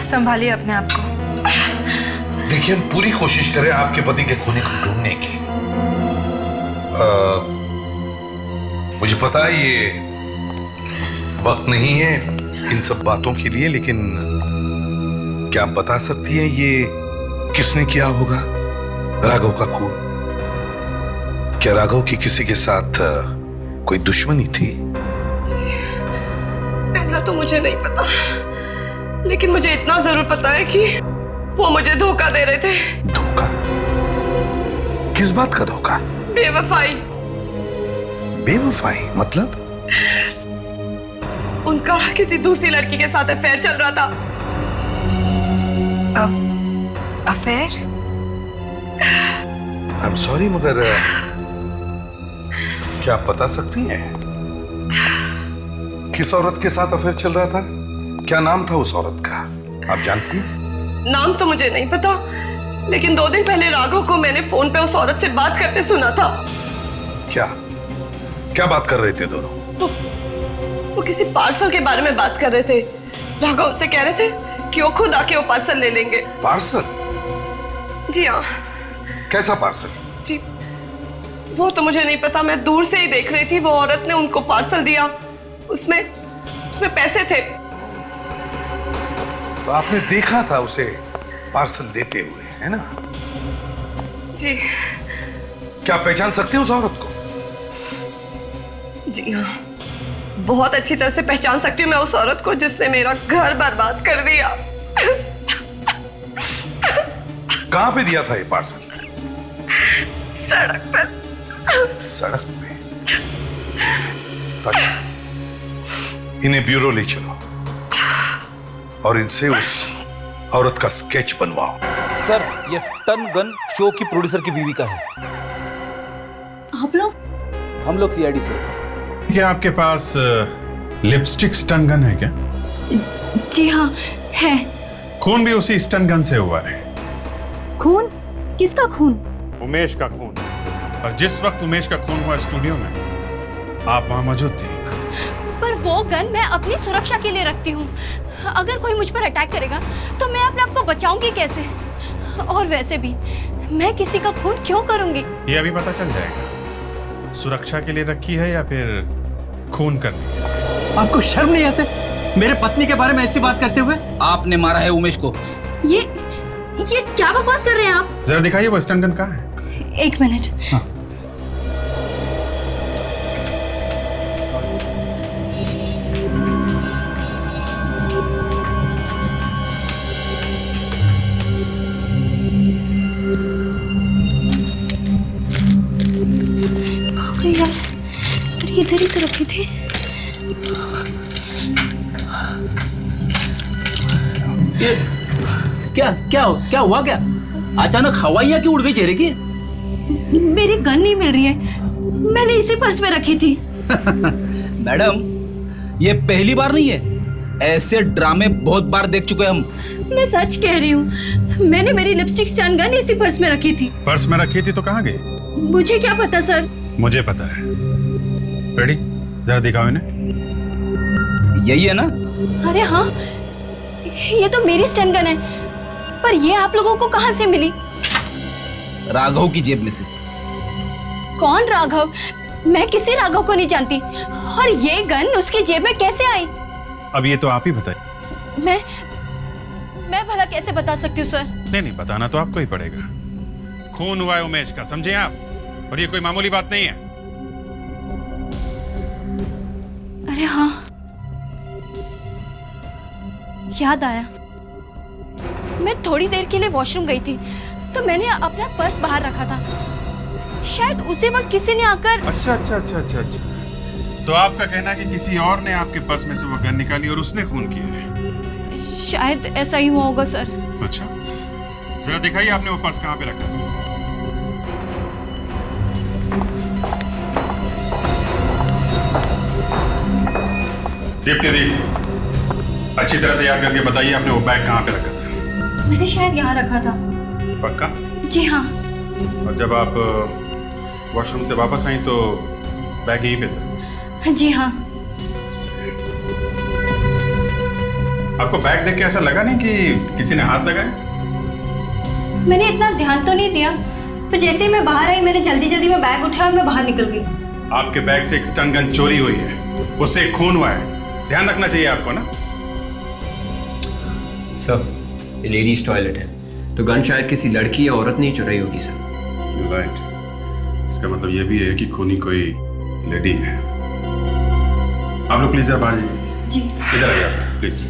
संभालिए अपने आप को। देखिए हम पूरी कोशिश करें आपके पति के खूनी को ढूंढने की। मुझे पता है ये वक्त नहीं है इन सब बातों के लिए, लेकिन क्या आप बता सकती है ये किसने किया होगा राघव का खून? क्या राघव की किसी के साथ कोई दुश्मनी थी? ऐसा तो मुझे नहीं पता, लेकिन मुझे इतना जरूर पता है कि वो मुझे धोखा दे रहे थे। धोखा? किस बात का धोखा? बेवफाई। बेवफाई मतलब? उनका किसी दूसरी लड़की के साथ अफेयर चल रहा था। अफेयर? आई एम सॉरी, मगर क्या आप बता सकती हैं किस औरत के साथ अफेयर चल रहा था? क्या नाम था उस औरत का, आप जानती हैं? नाम तो मुझे नहीं पता, लेकिन 2 दिन पहले राघव को मैंने फोन पे उस औरत से बात करते सुना था। क्या क्या बात कर रहे थे दोनों? वो किसी पार्सल के बारे में बात कर रहे थे। राघव उनसे कह रहे थे कि वो खुद आके वो पार्सल ले लेंगे। पार्सल? जी हाँ। कैसा पार्सल? जी वो तो मुझे नहीं पता, मैं दूर से ही देख रही थी। वो औरत ने उनको पार्सल दिया, उसमें पैसे थे। तो आपने देखा था उसे पार्सल देते हुए, है ना? जी। क्या पहचान सकते हैं उस औरत को? जी हाँ, बहुत अच्छी तरह से पहचान सकती हूँ मैं उस औरत को जिसने मेरा घर बर्बाद कर दिया। कहाँ पे दिया था ये पार्सल? सड़क पर। सड़क पे? ताकि इन्हें ब्यूरो ले चलो और इनसे उस औरत का स्केच बनवाओ। सर ये टन गन शो की प्रोड्यूसर की बीवी का है। आप लोग? हम लोग सीआईडी से। क्या आपके पास लिपस्टिक स्टन गन है क्या? जी हाँ है। खून भी उसी स्टन गन से हुआ है। खून? किसका खून? उमेश का खून। और जिस वक्त उमेश का खून हुआ स्टूडियो में आप वहां मौजूद थी। पर वो गन मैं अपनी सुरक्षा के लिए रखती हूँ। अगर कोई मुझ पर अटैक करेगा तो मैं अपने आप को बचाऊंगी कैसे? और वैसे भी मैं किसी का खून क्यों करूंगी? ये अभी पता चल जाएगा। सुरक्षा के लिए रखी है या फिर खून करनी? आपको शर्म नहीं आते मेरे पत्नी के बारे में ऐसी बात करते हुए? आपने मारा है उमेश को। ये क्या बकवास कर रहे हैं आप? जरा दिखाइए वो स्टन गन कहाँ है। 1 मिनट। हाँ। इधर ही तो रखी थी। ये क्या हुआ? क्या अचानक हवाइयाँ क्यों उड़ गई चेहरे की? मेरी गन नहीं मिल रही है, मैंने इसी पर्स में रखी थी। मैडम ये पहली बार नहीं है, ऐसे ड्रामे बहुत बार देख चुके हैं हम। मैं सच कह रही हूँ, मैंने मेरी लिपस्टिक स्टन गन इसी पर्स में रखी थी। पर्स में रखी थी तो कहाँ गई? मुझे क्या पता सर। मुझे पता है। रेडी, जरा दिखाओ इन्हें। यही है ना? अरे हाँ, ये तो मेरी स्टन गन है, पर ये आप लोगों को कहाँ से मिली? राघव की जेब में से। कौन राघव? मैं किसी राघव को नहीं जानती, और ये गन उसकी जेब में कैसे आई? अब ये तो आप ही बताइए। मैं भला कैसे बता सकती हूँ सर? नहीं, बताना तो आपको ही पड़ेगा। खून हुआ है उमेश का, समझे आप? और ये कोई मामूली बात नहीं है। अरे हाँ, याद आया। मैं थोड़ी देर के लिए वॉशरूम गई थी, तो मैंने अपना पर्स बाहर रखा था। शायद उसी वक्त किसी ने आकर। अच्छा। तो आपका कहना है कि किसी और ने आपके पर्स में से वो गन निकाली और उसने खून किया है? शायद ऐसा ही हुआ होगा सर। अच्छा, जरा दिखाइए आपने वो पर्स कहाँ पे रखा? दीप्ति दी, अच्छी तरह से याद करके बताइए आपने वो बैग कहाँ पे रखा था? मैंने शायद यहाँ रखा था। पक्का? जी हाँ। और जब आप वॉशरूम से वापस आई तो बैग यहीं पे था? जी हाँ। आपको बैग देख के ऐसा लगा नहीं कि किसी ने हाथ लगाया? मैंने इतना ध्यान तो नहीं दिया, पर जैसे ही मैं बाहर आई मैंने जल्दी में बैग उठाया और मैं बाहर निकल गई। आपके बैग से एक स्टन गन चोरी हुई है, उससे एक खून हुआ है, ध्यान रखना चाहिए आपको ना। सर, ये लेडीज टॉयलेट है, तो गन शायद किसी लड़की या औरत ने चुराई होगी सर। राइट, इसका मतलब ये भी है कि खूनी कोई लेडी है। आप लोग प्लीज बाहर जाइए। जी। इधर आइए आप प्लीज।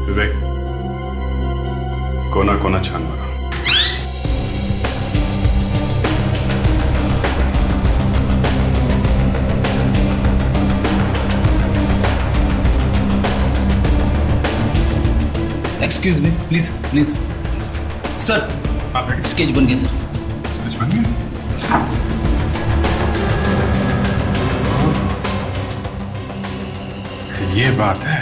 विवेक, कोना कोना छान मारो। Excuse me, please. Sir, sketch बन गया सर। स्केच बन गया? तो ये बात है।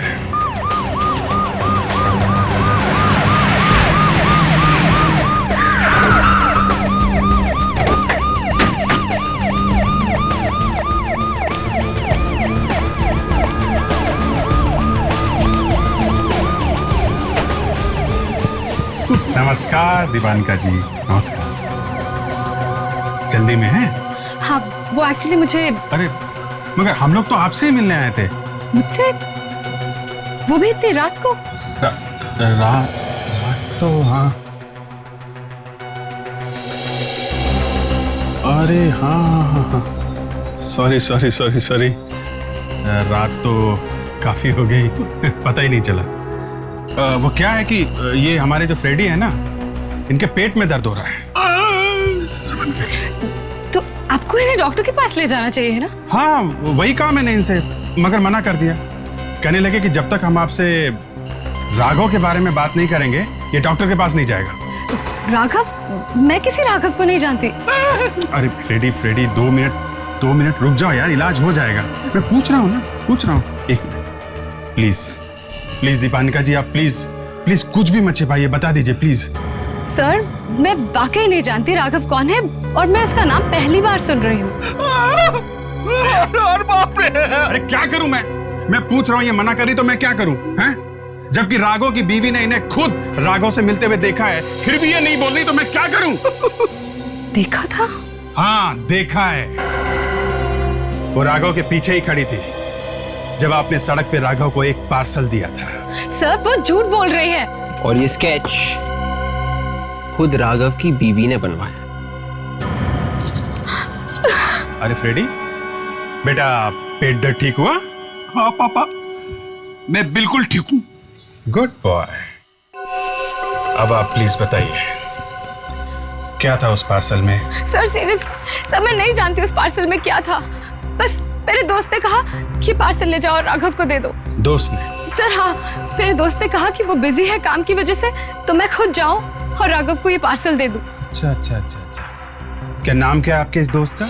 नमस्कार दीवानिका जी, नमस्कार। जल्दी में हैं? हाँ, वो एक्चुअली मुझे। अरे मगर हम लोग तो आपसे ही मिलने आए थे। मुझसे? वो भी इतनी रात को? रात तो हाँ। अरे हाँ, सॉरी। रात तो काफी हो गई, पता ही नहीं चला। वो क्या है कि ये हमारे जो फ्रेडी है ना, इनके पेट में दर्द हो रहा है। तो आपको इन्हें डॉक्टर के पास ले जाना चाहिए ना? हाँ, वही कहा मैंने इनसे, मगर मना कर दिया। कहने लगे कि जब तक हम आपसे राघव के बारे में बात नहीं करेंगे, ये डॉक्टर के पास नहीं जाएगा। राघव? मैं किसी राघव को नहीं जानती। अरे फ्रेडी 2 मिनट रुक जाओ यार, इलाज हो जाएगा। मैं पूछ रहा हूँ। एक मिनट प्लीज दीपानिका जी, आप प्लीज कुछ भी मत छिपाइए, बता दीजिए प्लीज। सर, मैं वाकई नहीं जानती राघव कौन है, और मैं इसका नाम पहली बार सुन रही हूँ। अरे क्या करूं मैं पूछ रहा हूँ, ये मना करी तो मैं क्या करूं? हैं? जबकि राघव की बीवी ने इन्हें खुद राघव से मिलते हुए देखा है, फिर भी ये नहीं बोल रही, तो मैं क्या करूं? देखा था? हाँ, देखा है। वो राघव के पीछे ही खड़ी थी जब आपने सड़क पे राघव को एक पार्सल दिया था। सर, वो झूठ बोल रही है। और ये स्केच खुद राघव की बीवी ने बनवाया। अरे फ्रेडी, बेटा पेट दर्द ठीक हुआ? हाँ पापा, मैं बिल्कुल ठीक हूँ। Good boy. अब आप प्लीज बताइए, क्या था उस पार्सल में? सर सीरियस, सर मैं नहीं जानती उस पार्सल में क्या था। बस मेरे दोस्त ने कहा कि पार्सल ले जाओ और राघव को दे दो। दोस्त ने? सर हाँ, मेरे दोस्त ने कहा कि वो बिजी है काम की वजह से, तो मैं खुद जाऊं और राघव को ये पार्सल दे दूं। अच्छा। क्या नाम क्या है आपके इस दोस्त का?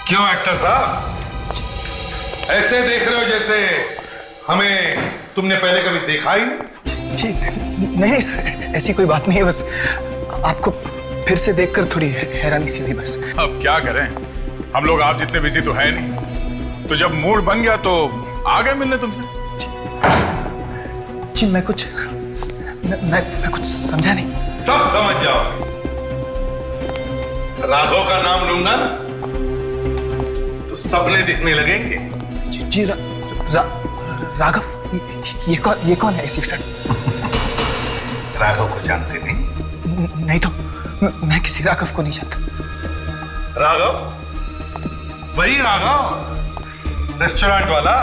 क्यों एक्टर साहब ऐसे देख रहे हो जैसे हमें तुमने पहले कभी देखा ही नहीं? जी नहीं सर, ऐसी कोई बात नहीं है, बस आपको फिर से देखकर थोड़ी हैरानी सी हुई बस। अब क्या करें, हम लोग आप जितने बिजी तो है नहीं, तो जब मूड बन गया तो आ गए मिलने तुमसे। जी मैं कुछ समझा नहीं। सब समझ जाओ। राघव का नाम लूंगा ना तो सपने दिखने लगेंगे। जी राघव, ये कौन है एसीपी सर? राघव को जानते नहीं? नहीं तो मैं किसी राघव को नहीं जानता। राघव, वही राघव रेस्टोरेंट वाला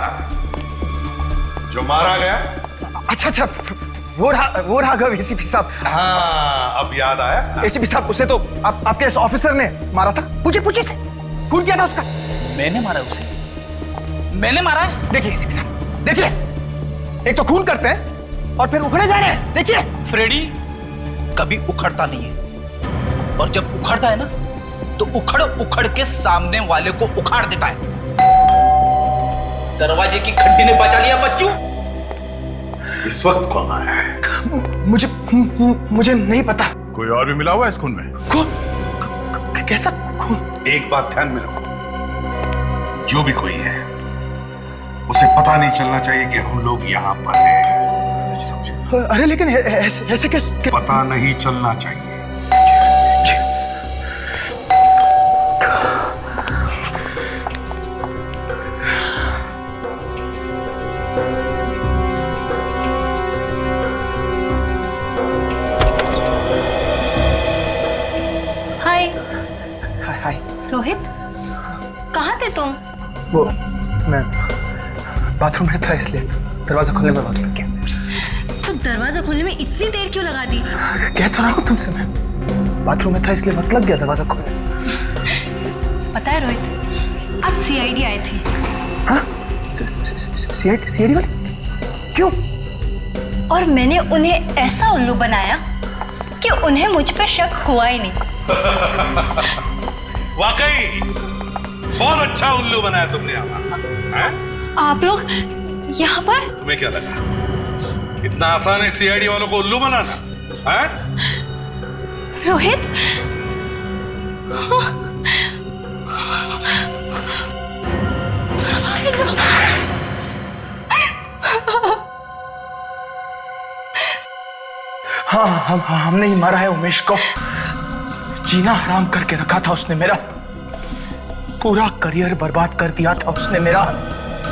जो मारा गया। अच्छा, वो राघव एसीपी साहब। हाँ, अब याद आया। एसीपी साहब, उसे तो आपके इस ऑफिसर ने मारा था। पूछे से खून किया था उसका। मैंने मारा उसे? मैंने मारा है? देखिए एसीपी साहब, देखिए, एक तो खून करते हैं और फिर उखड़े जा रहे हैं। देखिए फ्रेडी कभी उखड़ता नहीं है, और जब उखड़ता है ना तो उखड़ के सामने वाले को उखाड़ देता है। दरवाजे की घंटी ने बचा लिया बच्चू। इस वक्त कौन आया है? मुझे नहीं पता। कोई और भी मिला हुआ है इस खून में? खून? कैसा खून? एक बात ध्यान में रखो, जो भी कोई है उसे पता नहीं चलना चाहिए कि हम लोग यहाँ पर हैं। समझे? अरे लेकिन ऐसे कैसे? पता नहीं चलना चाहिए। हाय रोहित, कहाँ थे तुम? वो मैं बाथरूम में था, इसलिए दरवाजा खोलने में वक्त लग गया। तो दरवाजा खोलने में इतनी देर क्यों लगा दी? कह तो रहा हूँ तुमसे, मैं बाथरूम में था इसलिए वक्त लग गया दरवाजा खोलने में। पता है रोहित, आज सीआईडी आए थे। हाँ? सीआईडी वाले? क्यों? और मैंने उन्हें ऐसा उल्लू बनाया कि उन्हें मुझ पे शक हुआ ही नहीं। वाकई बहुत अच्छा उल्लू बनाया तुमने यहाँ। आप लोग यहाँ पर? तुम्हें क्या लगा इतना आसान है सीआईडी वालों को उल्लू बनाना? रोहित, हाँ, हमने ही मारा है उमेश को। जीना हराम करके रखा था उसने मेरा, पूरा करियर बर्बाद कर दिया था उसने मेरा।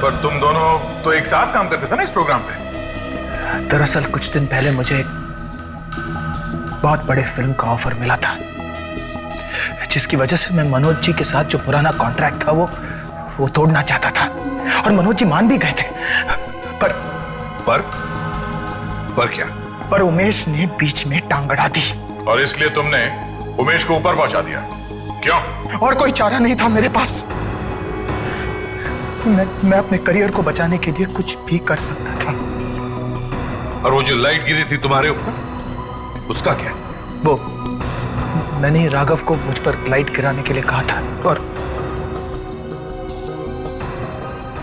पर तुम दोनों तो एक साथ काम करते थे ना इस प्रोग्राम पे? दरअसल कुछ दिन पहले मुझे एक बहुत बड़े फिल्म का ऑफर मिला था, जिसकी वजह से मैं मनोज जी के साथ जो पुराना कॉन्ट्रैक्ट था वो तोड़ना चाहता था, और मनोज जी मान भी गए थे। पर क्या? पर उमेश ने बीच में टांग अड़ा दी। और इसलिए तुमने उमेश को ऊपर पहुंचा दिया? क्यों? और कोई चारा नहीं था मेरे पास। मैं अपने करियर को बचाने के लिए कुछ भी कर सकता था। और वो जो लाइट गिरी थी तुम्हारे ऊपर, उसका क्या? वो मैंने राघव को मुझ पर लाइट गिराने के लिए कहा था, और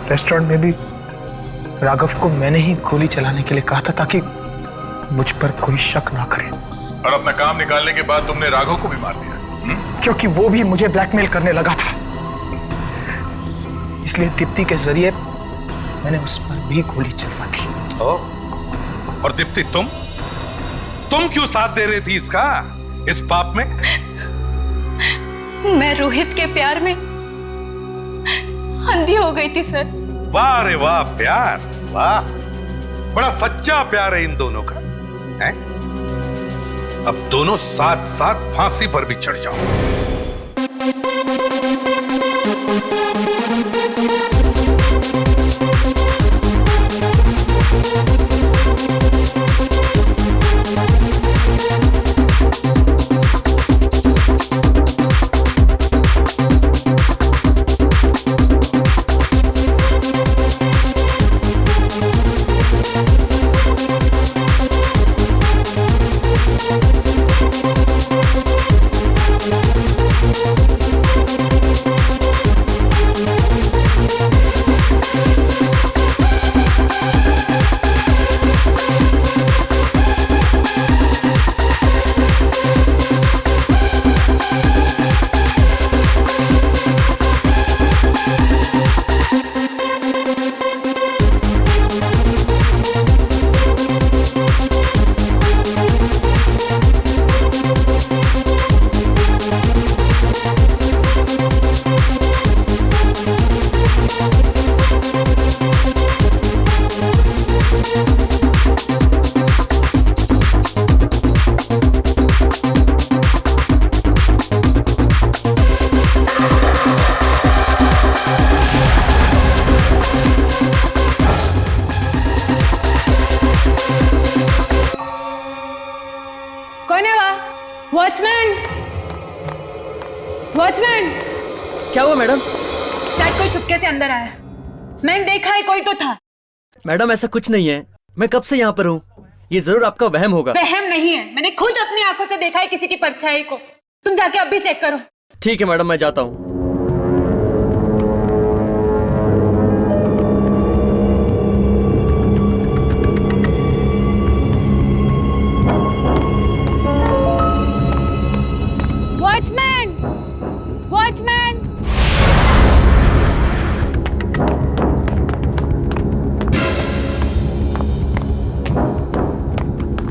रेस्टोरेंट में भी राघव को मैंने ही गोली चलाने के लिए कहा था, ताकि मुझ पर कोई शक ना करे। और अपना काम निकालने के बाद तुमने राघव को भी मार दिया? क्योंकि वो भी मुझे ब्लैकमेल करने लगा था, इसलिए दीप्ति के जरिए मैंने उस पर भी गोली चलवा दी। और दीप्ति, तुम क्यों साथ दे रही थी इस पाप में? मैं रोहित के प्यार में अंधी हो गई थी सर। वाह रे वाह, प्यार, वाह, बड़ा सच्चा प्यार है इन दोनों का, है? अब दोनों साथ साथ फांसी पर भी चढ़ जाओ। कौन है वहाँ? वॉचमैन! वॉचमैन! क्या हुआ मैडम? शायद कोई चुपके से अंदर आया। मैंने देखा है, कोई तो था। मैडम ऐसा कुछ नहीं है, मैं कब से यहाँ पर हूँ। ये जरूर आपका वहम होगा। वहम नहीं है, मैंने खुद अपनी आंखों से देखा है किसी की परछाई को। तुम जाके अभी चेक करो। ठीक है मैडम, मैं जाता हूँ। वॉचमैन! वॉचमैन!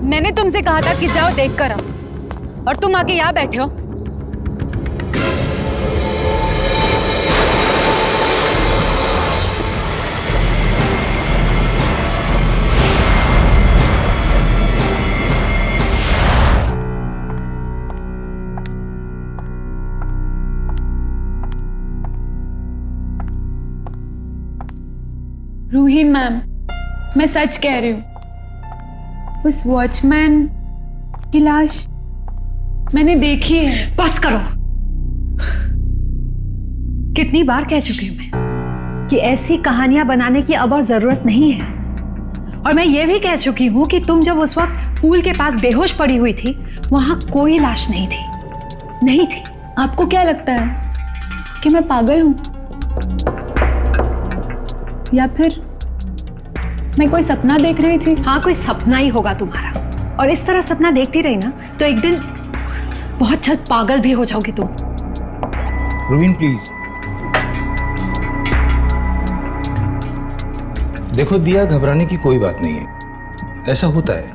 मैंने तुमसे कहा था कि जाओ देख कर आओ, और तुम आके यहाँ बैठे हो। रूहीन मैम, मैं सच कह रही हूँ, उस वॉचमैन की लाश मैंने देखी है। बस करो। कितनी बार कह चुकी हूं मैं कि ऐसी कहानियां बनाने की अब और जरूरत नहीं है। और मैं ये भी कह चुकी हूं कि तुम जब उस वक्त पूल के पास बेहोश पड़ी हुई थी, वहां कोई लाश नहीं थी। नहीं थी। आपको क्या लगता है कि मैं पागल हूं, या फिर मैं कोई सपना देख रही थी? हाँ, कोई सपना ही होगा तुम्हारा। और इस तरह सपना देखती रही ना तो एक दिन बहुत जल्द पागल भी हो जाओगी तुम। रूहीन प्लीज। देखो दिया, घबराने की कोई बात नहीं है, ऐसा होता है।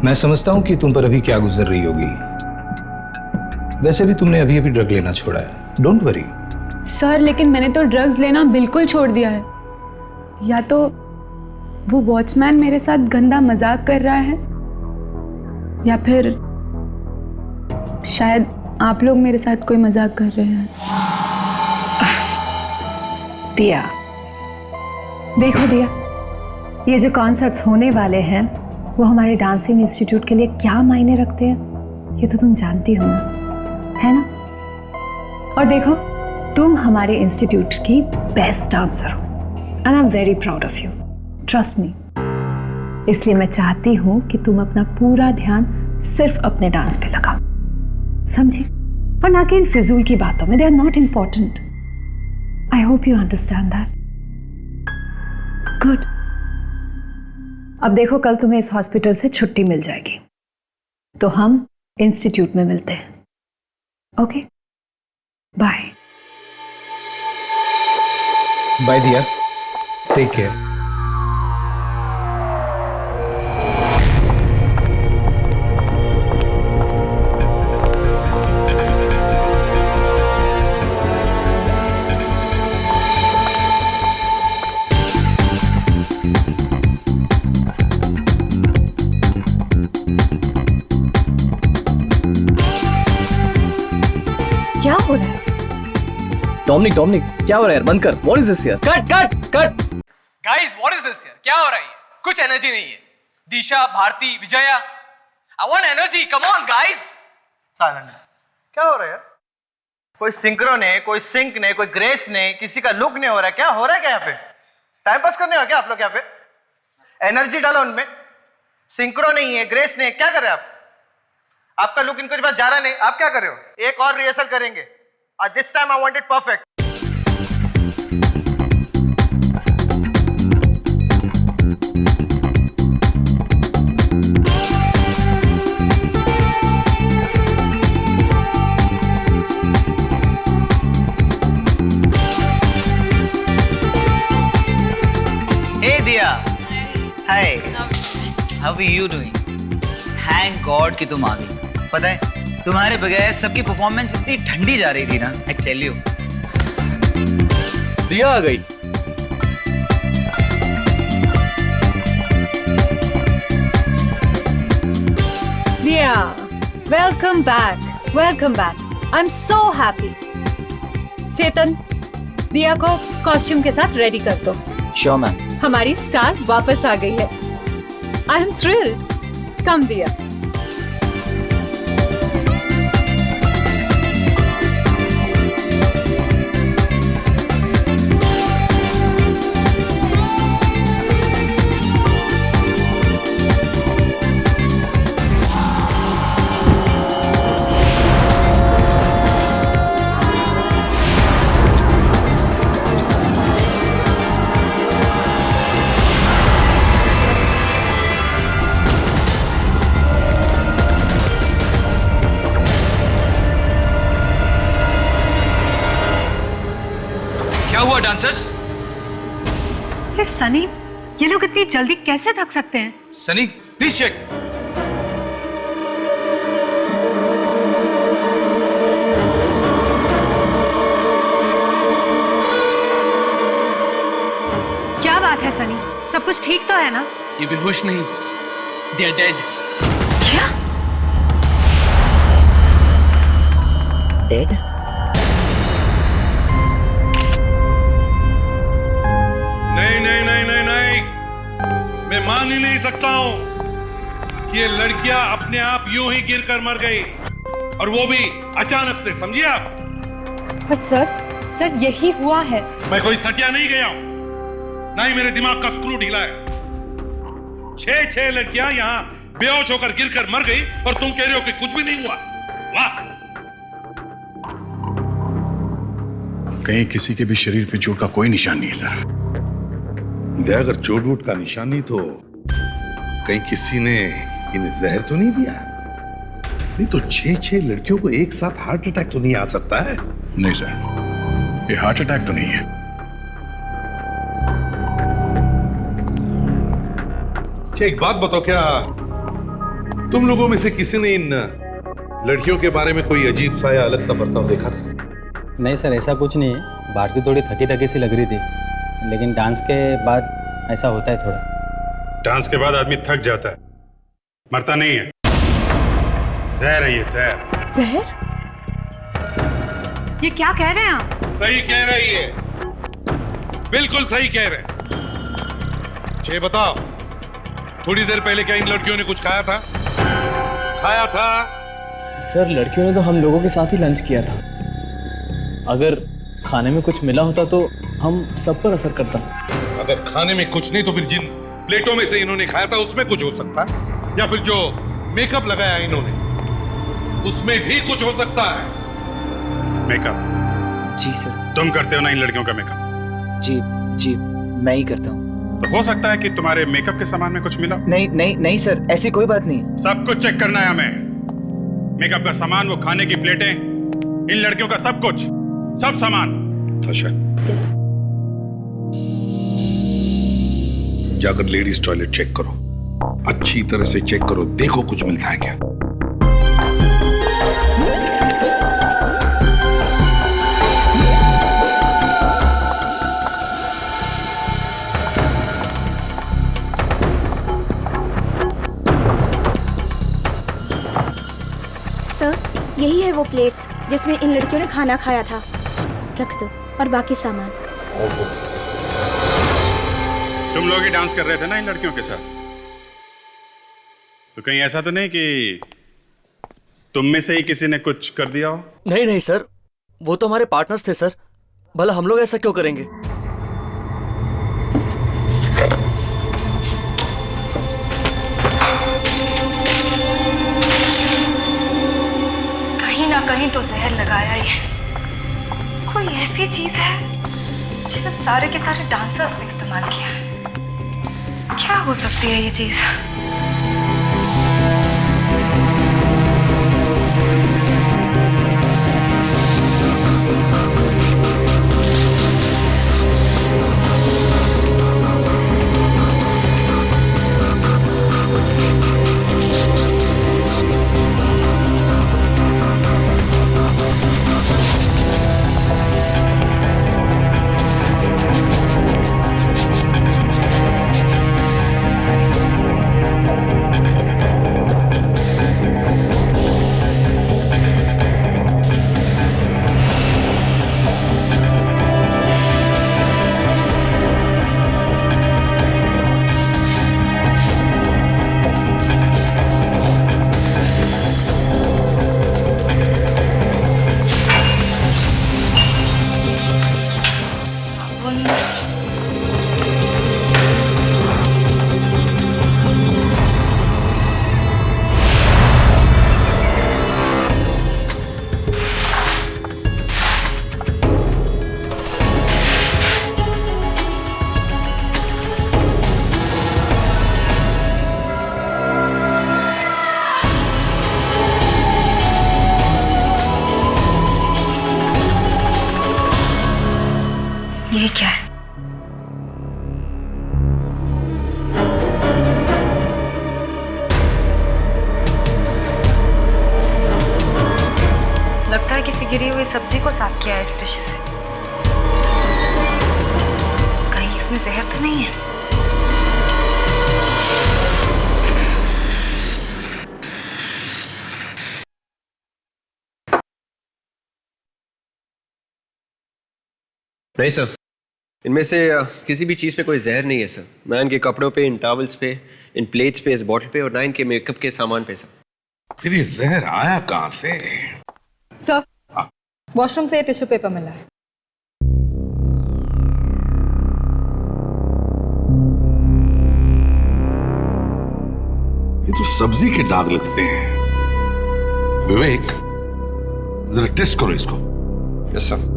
मैं समझता हूं कि तुम पर अभी क्या गुजर रही होगी। वैसे भी तुमने अभी अभी ड्रग लेना छोड़ा है, डोंट वरी। सर, लेकिन मैंने तो ड्रग्स लेना बिल्कुल छोड़ दिया है। या तो वो वॉचमैन मेरे साथ गंदा मजाक कर रहा है, या फिर शायद आप लोग मेरे साथ कोई मजाक कर रहे हैं। दिया, देखो दिया, ये जो कॉन्सर्ट्स होने वाले हैं वो हमारे डांसिंग इंस्टीट्यूट के लिए क्या मायने रखते हैं, ये तो तुम जानती हो ना, है ना? और देखो, तुम हमारे इंस्टीट्यूट की बेस्ट डांसर हो, and I am very proud of you, trust me. इसलिए मैं चाहती हूँ कि तुम अपना पूरा ध्यान सिर्फ अपने डांस पे लगाओ, समझे? और ना कि इन फिजूल की बातों में, they are not important. I hope you understand that. Good. अब देखो, कल तुम्हें इस हॉस्पिटल से छुट्टी मिल जाएगी, तो हम इंस्टीट्यूट में मिलते हैं। Okay, bye. बाय दिया, टेक केयर। क्या हो रहा है? डोमिनिक, क्या हो रहा है यार? बंद कर। व्हाट इज दिस यार? Cut cut cut. Guys, what is this यार? क्या हो रहा है? कुछ एनर्जी नहीं है। Disha, Bharti, Vijaya, I want energy, come on guys. सालन, क्या हो रहा है यार? कोई सिंक्रो ने, कोई सिंक ने, कोई ग्रेस ने, किसी का लुक नहीं हो रहा है। क्या हो रहा है क्या यहाँ पे? टाइम पास करने हो क्या आप लोग यहाँ पे? एनर्जी डालो उनमें। सिंक्रो नहीं है, ग्रेस नहीं है, क्या कर रहे हैं आप? आपका लुक इनके पास जा रहा नहीं, आप क्या कर रहे हो? एक और रिहर्सल करेंगे, और this time I want it perfect. Hey Diya, hi. How are you doing? Thank God कि तुम आ गई। पता है, तुम्हारे बगैर सबकी परफॉर्मेंस इतनी ठंडी जा रही थी ना, I tell you। दिया आ गई। Diya, welcome back, welcome back. I am so happy. Chetan, Diya को कॉस्ट्यूम के साथ रेडी कर दो। Sure ma'am. हमारी स्टार वापस आ गई है। I am thrilled. कम दिया। डांसर्स? ये सनी, ये लोग इतनी जल्दी कैसे थक सकते हैं? Sunny, please check. क्या बात है सनी, सब कुछ ठीक तो है ना? ये बेहोश नहीं, दे आर डेड। क्या? डेड? नहीं नहीं नहीं नहीं नहीं, मैं मान ही नहीं सकता हूं कि ये लड़कियां अपने आप यूं ही गिरकर मर गई, और वो भी अचानक से, समझिए आप? पर सर यही हुआ है। मैं कोई सटिया नहीं गया हूं, ना ही मेरे दिमाग का स्क्रू ढीला है। 6 लड़कियां यहां बेहोश होकर गिरकर मर गई और तुम कह रहे हो कि कुछ भी नहीं हुआ? वाह! कहीं किसी के भी शरीर पे चोट का कोई निशान नहीं है सर। अगर चोट वोट का निशान नहीं तो कहीं किसी ने इन्हें जहर तो नहीं दिया? नहीं तो 6 लड़कियों को एक साथ हार्ट अटैक तो नहीं आ सकता है? नहीं सर, ये हार्ट अटैक तो नहीं है। अच्छा, एक बात बताओ, क्या तुम लोगों में से किसी ने इन लड़कियों के बारे में कोई अजीब सा या अलग सा बर्ताव देखा था? नहीं सर, ऐसा कुछ नहीं है। भारती थोड़ी थकी थकी सी लग रही थी, लेकिन डांस के बाद ऐसा होता है थोड़ा। डांस के बाद आदमी थक जाता है, मरता नहीं है। जहर है ये, जहर। जहर? ये क्या कह रहे हैं आप? सही कह रही है, बिल्कुल सही कह रहे। छे बताओ, थोड़ी देर पहले क्या इन लड़कियों ने कुछ खाया था? खाया था? सर, लड़कियों ने तो हम लोगों के साथ ही लंच किया था। अगर खाने में कुछ मिला होता तो हम सब पर असर करता। अगर खाने में कुछ नहीं तो फिर जिन प्लेटों में से इन्होंने खाया था उसमें कुछ हो सकता है, या फिर जो मेकअप लगाया इन्होंने उसमें भी कुछ हो सकता है। मेकअप? जी सर। तुम करते हो ना इन लड़कियों का मेकअप? जी मैं ही करता हूँ। तो हो सकता है कि तुम्हारे मेकअप के सामान में कुछ मिला। नहीं सर, ऐसी कोई बात नहीं। सब कुछ चेक करना है हमें। मेकअप का सामान, वो खाने की प्लेटें, इन लड़कियों का सब कुछ, सब सामान। अच्छा, जाकर लेडीज टॉयलेट चेक करो, अच्छी तरह से चेक करो, देखो कुछ मिलता है क्या। सर, यही है वो प्लेट्स जिसमें इन लड़कियों ने खाना खाया था। रख दो, और बाकी सामान। तुम लोग ही डांस कर रहे थे ना इन लड़कियों के साथ? तो कहीं ऐसा तो नहीं कि तुम में से ही किसी ने कुछ कर दिया हो? नहीं सर, वो तो हमारे पार्टनर्स थे सर। भला हम लोग ऐसा क्यों करेंगे? कहीं ना कहीं तो जहर लगाया ही है। कोई ऐसी चीज है जिसे सारे के सारे डांसर्स ने इस्तेमाल किया है। क्या हो सकती है ये चीज? ये क्या है? लगता है किसी गिरी हुई सब्जी को साफ किया है इस टिश्यू से। कहीं इसमें जहर तो नहीं है? नहीं सर, इनमें से किसी भी चीज़ पे कोई जहर नहीं है सर। ना इनके कपड़ों पे, इन टॉवल्स पे, इन प्लेट्स पे, इस बॉटल पे और ना इनके मेकअप के सामान पे सर। फिर ये जहर आया कहाँ से? सर, वॉशरूम से टिश्यू पेपर मिला है। ये तो सब्जी के दाग लगते हैं। विवेक, जरा टेस्ट करो इसको। Yes sir.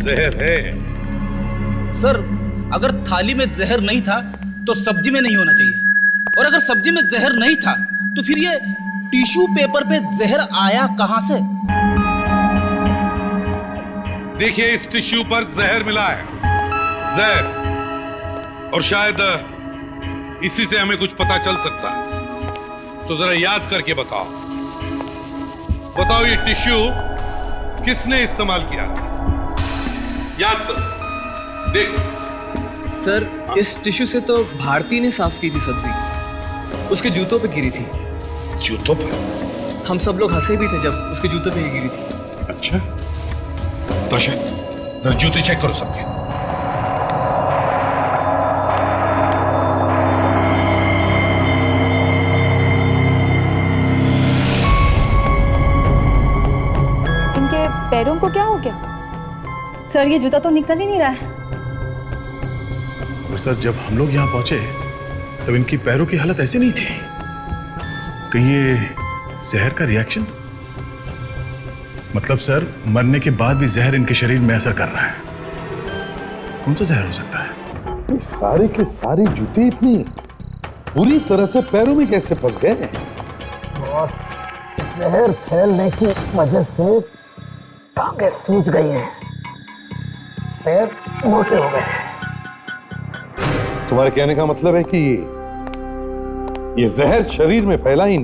जहर है सर। अगर थाली में जहर नहीं था तो सब्जी में नहीं होना चाहिए, और अगर सब्जी में जहर नहीं था तो फिर ये टिश्यू पेपर पे जहर आया कहां से? देखिए, इस टिश्यू पर जहर मिला है, जहर, और शायद इसी से हमें कुछ पता चल सकता है। तो जरा याद करके बताओ, ये टिश्यू किसने इस्तेमाल किया? याद करो, देखो। सर, इस टिश्यू से तो भारती ने साफ की थी सब्जी, उसके जूतों पे गिरी थी। जूतों पर? हम सब लोग हंसे भी थे जब उसके जूतों पे गिरी थी। अच्छा, तो जरा जूते चेक करो सबके। इनके पैरों को क्या हो गया? सर, ये जूता तो निकल ही नहीं रहा है। सर, जब हम लोग यहाँ पहुंचे तब इनकी पैरों की हालत ऐसी नहीं थी। कहीं ये जहर का रिएक्शन? मतलब सर, मरने के बाद भी जहर इनके शरीर में असर कर रहा है। कौन सा जहर हो सकता है? ये सारे के सारे जूते इतनी बुरी तरह से पैरों में कैसे फंस गए? बॉस, जहर फैलने की वजह से टांगें सूज गई हैं, पैर मोटे हो गए। तुम्हारे कहने का मतलब है कि ये जहर शरीर में फैला इन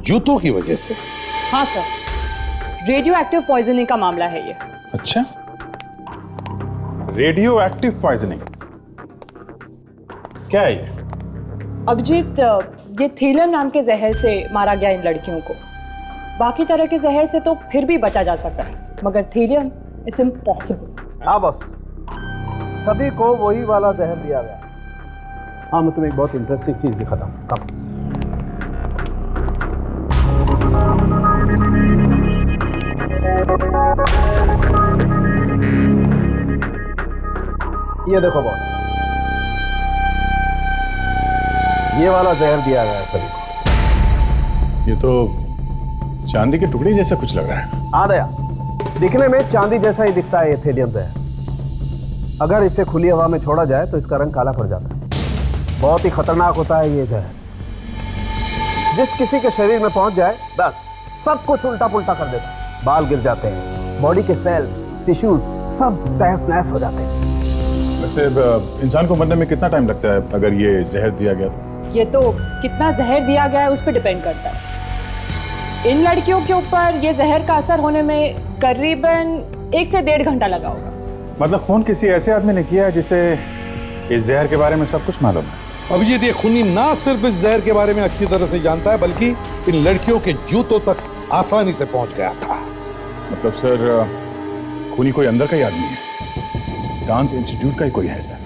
जूतों की वजह से? हाँ सर, रेडियो एक्टिव पॉइजनिंग का मामला है ये। अच्छा, रेडियो एक्टिव पॉइजनिंग क्या है ये? अभिजीत, ये थीलियम नाम के जहर से मारा गया इन लड़कियों को। बाकी तरह के जहर से तो फिर भी बचा जा सकता है, मगर थीलियम इज इम्पॉसिबल। हाँ बॉस, सभी को वही वाला जहर दिया गया। हाँ, मैं तुम्हें एक बहुत इंटरेस्टिंग चीज दिखाता हूँ। कब? ये देखो बॉस, ये वाला जहर दिया गया है सभी को। ये तो चांदी के टुकड़े जैसा कुछ लग रहा है। हाँ दया, दिखने में चांदी जैसा ही दिखता है ये थेलियम जहर। अगर इसे खुली हवा में छोड़ा जाए तो इसका रंग काला पड़ जाता है। बहुत ही खतरनाक होता है ये जहर। जिस किसी के शरीर में पहुंच जाए, बस सब कुछ उल्टा पुल्टा कर देता है। बाल गिर जाते हैं, बॉडी के सेल, टिश्यूज सब तहस नहस हो जाते हैं। वैसे इंसान को मरने में कितना टाइम लगता है अगर ये जहर दिया गया तो? ये तो कितना जहर दिया गया है उस पर डिपेंड करता है। इन लड़कियों के ऊपर ये जहर का असर होने में करीबन 1 से 1.5 घंटा लगा होगा। मतलब खून किसी ऐसे आदमी ने किया है जिसे इस जहर के बारे में सब कुछ मालूम है? अभिजीत, ये खूनी ना सिर्फ इस जहर के बारे में अच्छी तरह से जानता है, बल्कि इन लड़कियों के जूतों तक आसानी से पहुंच गया था। मतलब सर, खूनी कोई अंदर का ही आदमी है, डांस इंस्टीट्यूट का ही कोई है सर।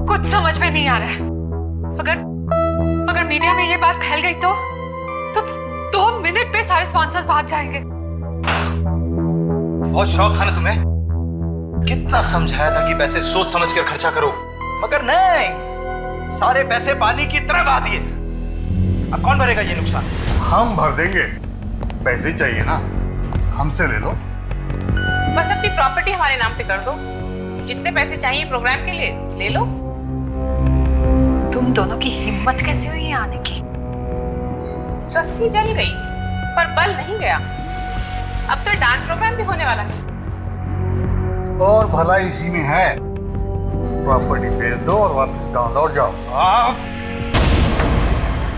कुछ समझ में नहीं आ रहा है। अगर मीडिया में ये बात फैल गई तो 2 मिनट में सारे स्पॉन्सर्स भाग जाएंगे। बहुत शौक था ना तुम्हें, कितना समझाया था कि पैसे सोच समझ कर खर्चा करो, मगर नहीं, सारे पैसे पानी की तरह बहा दिए। अब कौन भरेगा ये नुकसान? हम भर देंगे, पैसे चाहिए ना, हमसे ले लो। बस अपनी प्रॉपर्टी हमारे नाम पे कर दो, जितने पैसे चाहिए प्रोग्राम के लिए ले लो। तुम दोनों की हिम्मत कैसे हुई आने की? रस्सी जल गई पर बल नहीं गया। अब तो डांस प्रोग्राम भी होने वाला है। और भला इसी में है, प्रॉपर्टी बेच दो और वापस गांव लौट जाओ।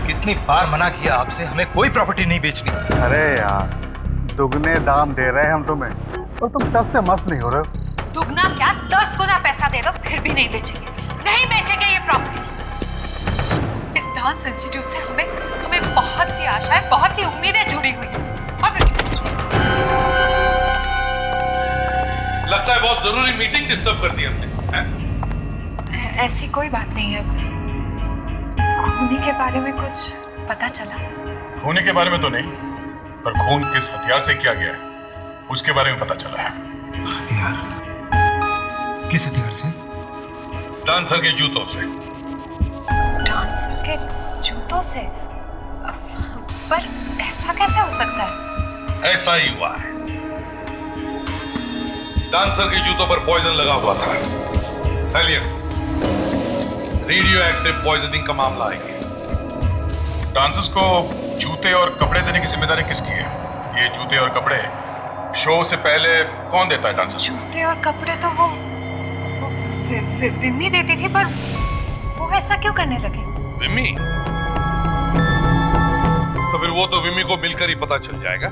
कितनी बार मना किया आपसे, हमें कोई प्रॉपर्टी नहीं बेचनी। अरे यार, दुगने दाम दे रहे हैं हम तुम्हें और तुम टस से मस्त नहीं हो रहे हो। दुगना क्या 10 गुना पैसा दे दो फिर भी नहीं बेचेंगे, नहीं बेचेंगे ये प्रॉपर्टी। इस डांस इंस्टीट्यूट से हमें बहुत सी आशाएं, बहुत सी उम्मीदें जुड़ी हुई हैं। और लगता है बहुत जरूरी मीटिंग डिस्टर्ब कर दी हमने। ऐसी कोई बात नहीं है। खूनी के बारे में कुछ पता चला? खूनी के बारे में तो नहीं, पर खून किस हथियार से किया गया है उसके बारे में पता चला है। हथियार? किस हथियार से? डांसर के जूतों से। डांसर के जूतों से? पर ऐसा कैसे हो सकता है? ऐसा ही हुआ है। डांसर के जूतों पर पॉइजन लगा हुआ था, हेलियम, रेडियो एक्टिव पॉइजनिंग का मामला है। डांसर्स को जूते और कपड़े देने की जिम्मेदारी किसकी है? ये जूते और कपड़े शो से पहले कौन देता है डांसर्स को? जूते और कपड़े तो वो विम्मी देती थी, पर वो ऐसा क्यों करने लगे? विम्मी? तो फिर वो तो विम्मी को मिलकर ही पता चल जाएगा।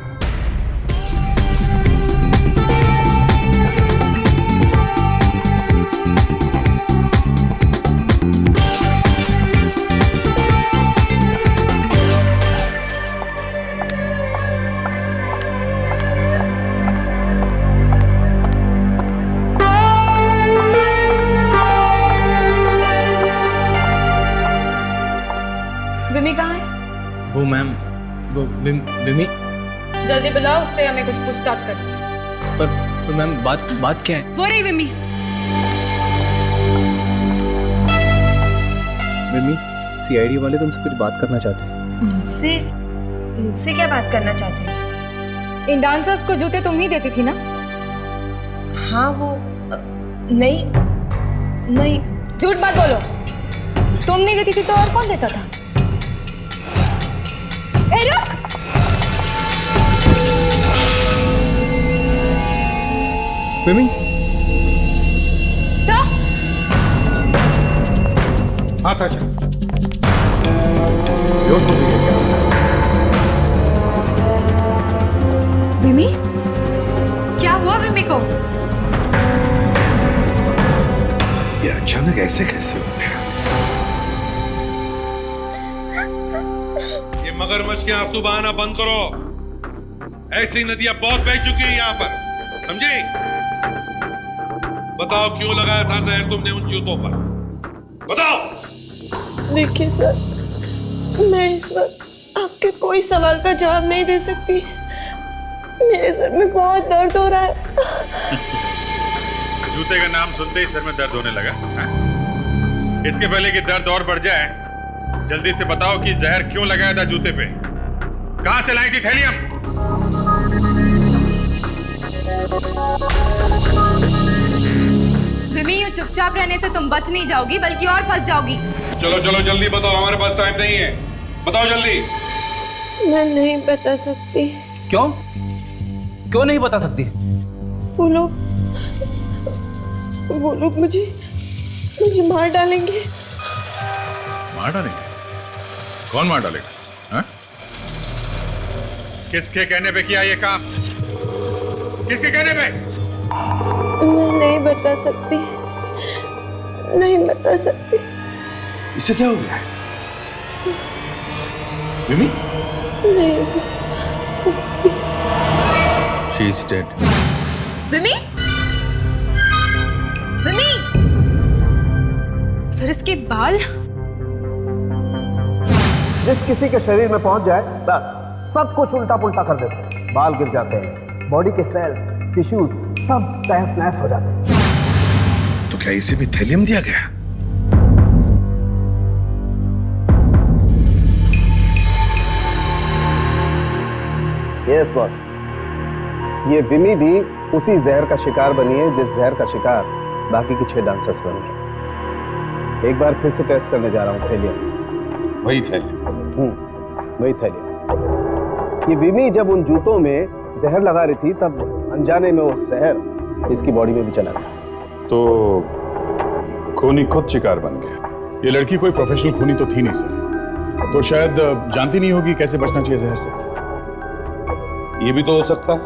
विमी कहाँ है? वो मैम, वो विमी। जल्दी बुलाओ, उससे हमें कुछ पूछताछ करनी है। पर मैम बात क्या है? वो रही विमी। विमी, सीआईडी वाले तुमसे कुछ बात करना चाहते हैं। मुझसे क्या बात करना चाहते हैं? इन डांसर्स को जूते तुम ही देती थी ना? हाँ वो नहीं झूठ मत बोलो। तुम नहीं देती थी तो और कौन देता था? ए रुक! विमी? सर? हाँ ताशा। विमी? क्या हुआ विमी को? ये अचानक ऐसे कैसे हो गया? ये मगरमच्छ के आंसू बहाना बंद करो। ऐसी नदियां बहुत बह चुकी है यहाँ पर, समझे? बताओ क्यों लगाया था जहर तुमने उन जूतों पर? बताओ। देखिए सर, मैं इस वक्त आपके कोई सवाल का जवाब नहीं दे सकती। मेरे सर में बहुत दर्द हो रहा है। जूते का नाम सुनते ही सर में दर्द होने लगा है? इसके पहले कि दर्द और बढ़ जाए, जल्दी से बताओ कि जहर क्यों लगाया था जूते पे? कहां से लाई थी थैलियम? विमी, ये चुपचाप रहने से तुम बच नहीं जाओगी बल्कि और फंस जाओगी। चलो चलो जल्दी बताओ, हमारे पास टाइम नहीं है। बताओ जल्दी। मैं नहीं बता सकती। क्यों? क्यों नहीं बता सकती? वो लोग मुझे मार डालेंगे। मार डालेंगे? कौन मार डालेगा? हाँ? किसके कहने पे किया ये काम? किसके कहने पे? मैं नहीं बता सकती, नहीं बता सकती। इससे क्या हो गया? विमी? नहीं बता सकती। She is dead. विमी? विमी? सर इसके बाल? जिस किसी के शरीर में पहुंच जाए बस सब कुछ उल्टा पुल्टा कर देते हैं। बाल गिर जाते हैं, बॉडी के सेल्स, टिश्यूज सब तहस नहस हो जाते हैं। तो क्या इसे भी थैलियम दिया गया? यस बॉस, ये विमी भी उसी जहर का शिकार बनी है जिस जहर का शिकार बाकी की 6 डांसर्स बने। एक बार फिर से टेस्ट करने जा रहा हूँ थैलियम। वही थैलियम? वही थैलियम। ये विमी जब उन जूतों में जहर लगा रही थी तब अनजाने में वो जहर इसकी बॉडी में भी चला गया। तो खूनी खुद शिकार बन गया। ये लड़की कोई प्रोफेशनल खूनी तो थी नहीं सर, तो शायद जानती नहीं होगी कैसे बचना चाहिए जहर से। ये भी तो हो सकता है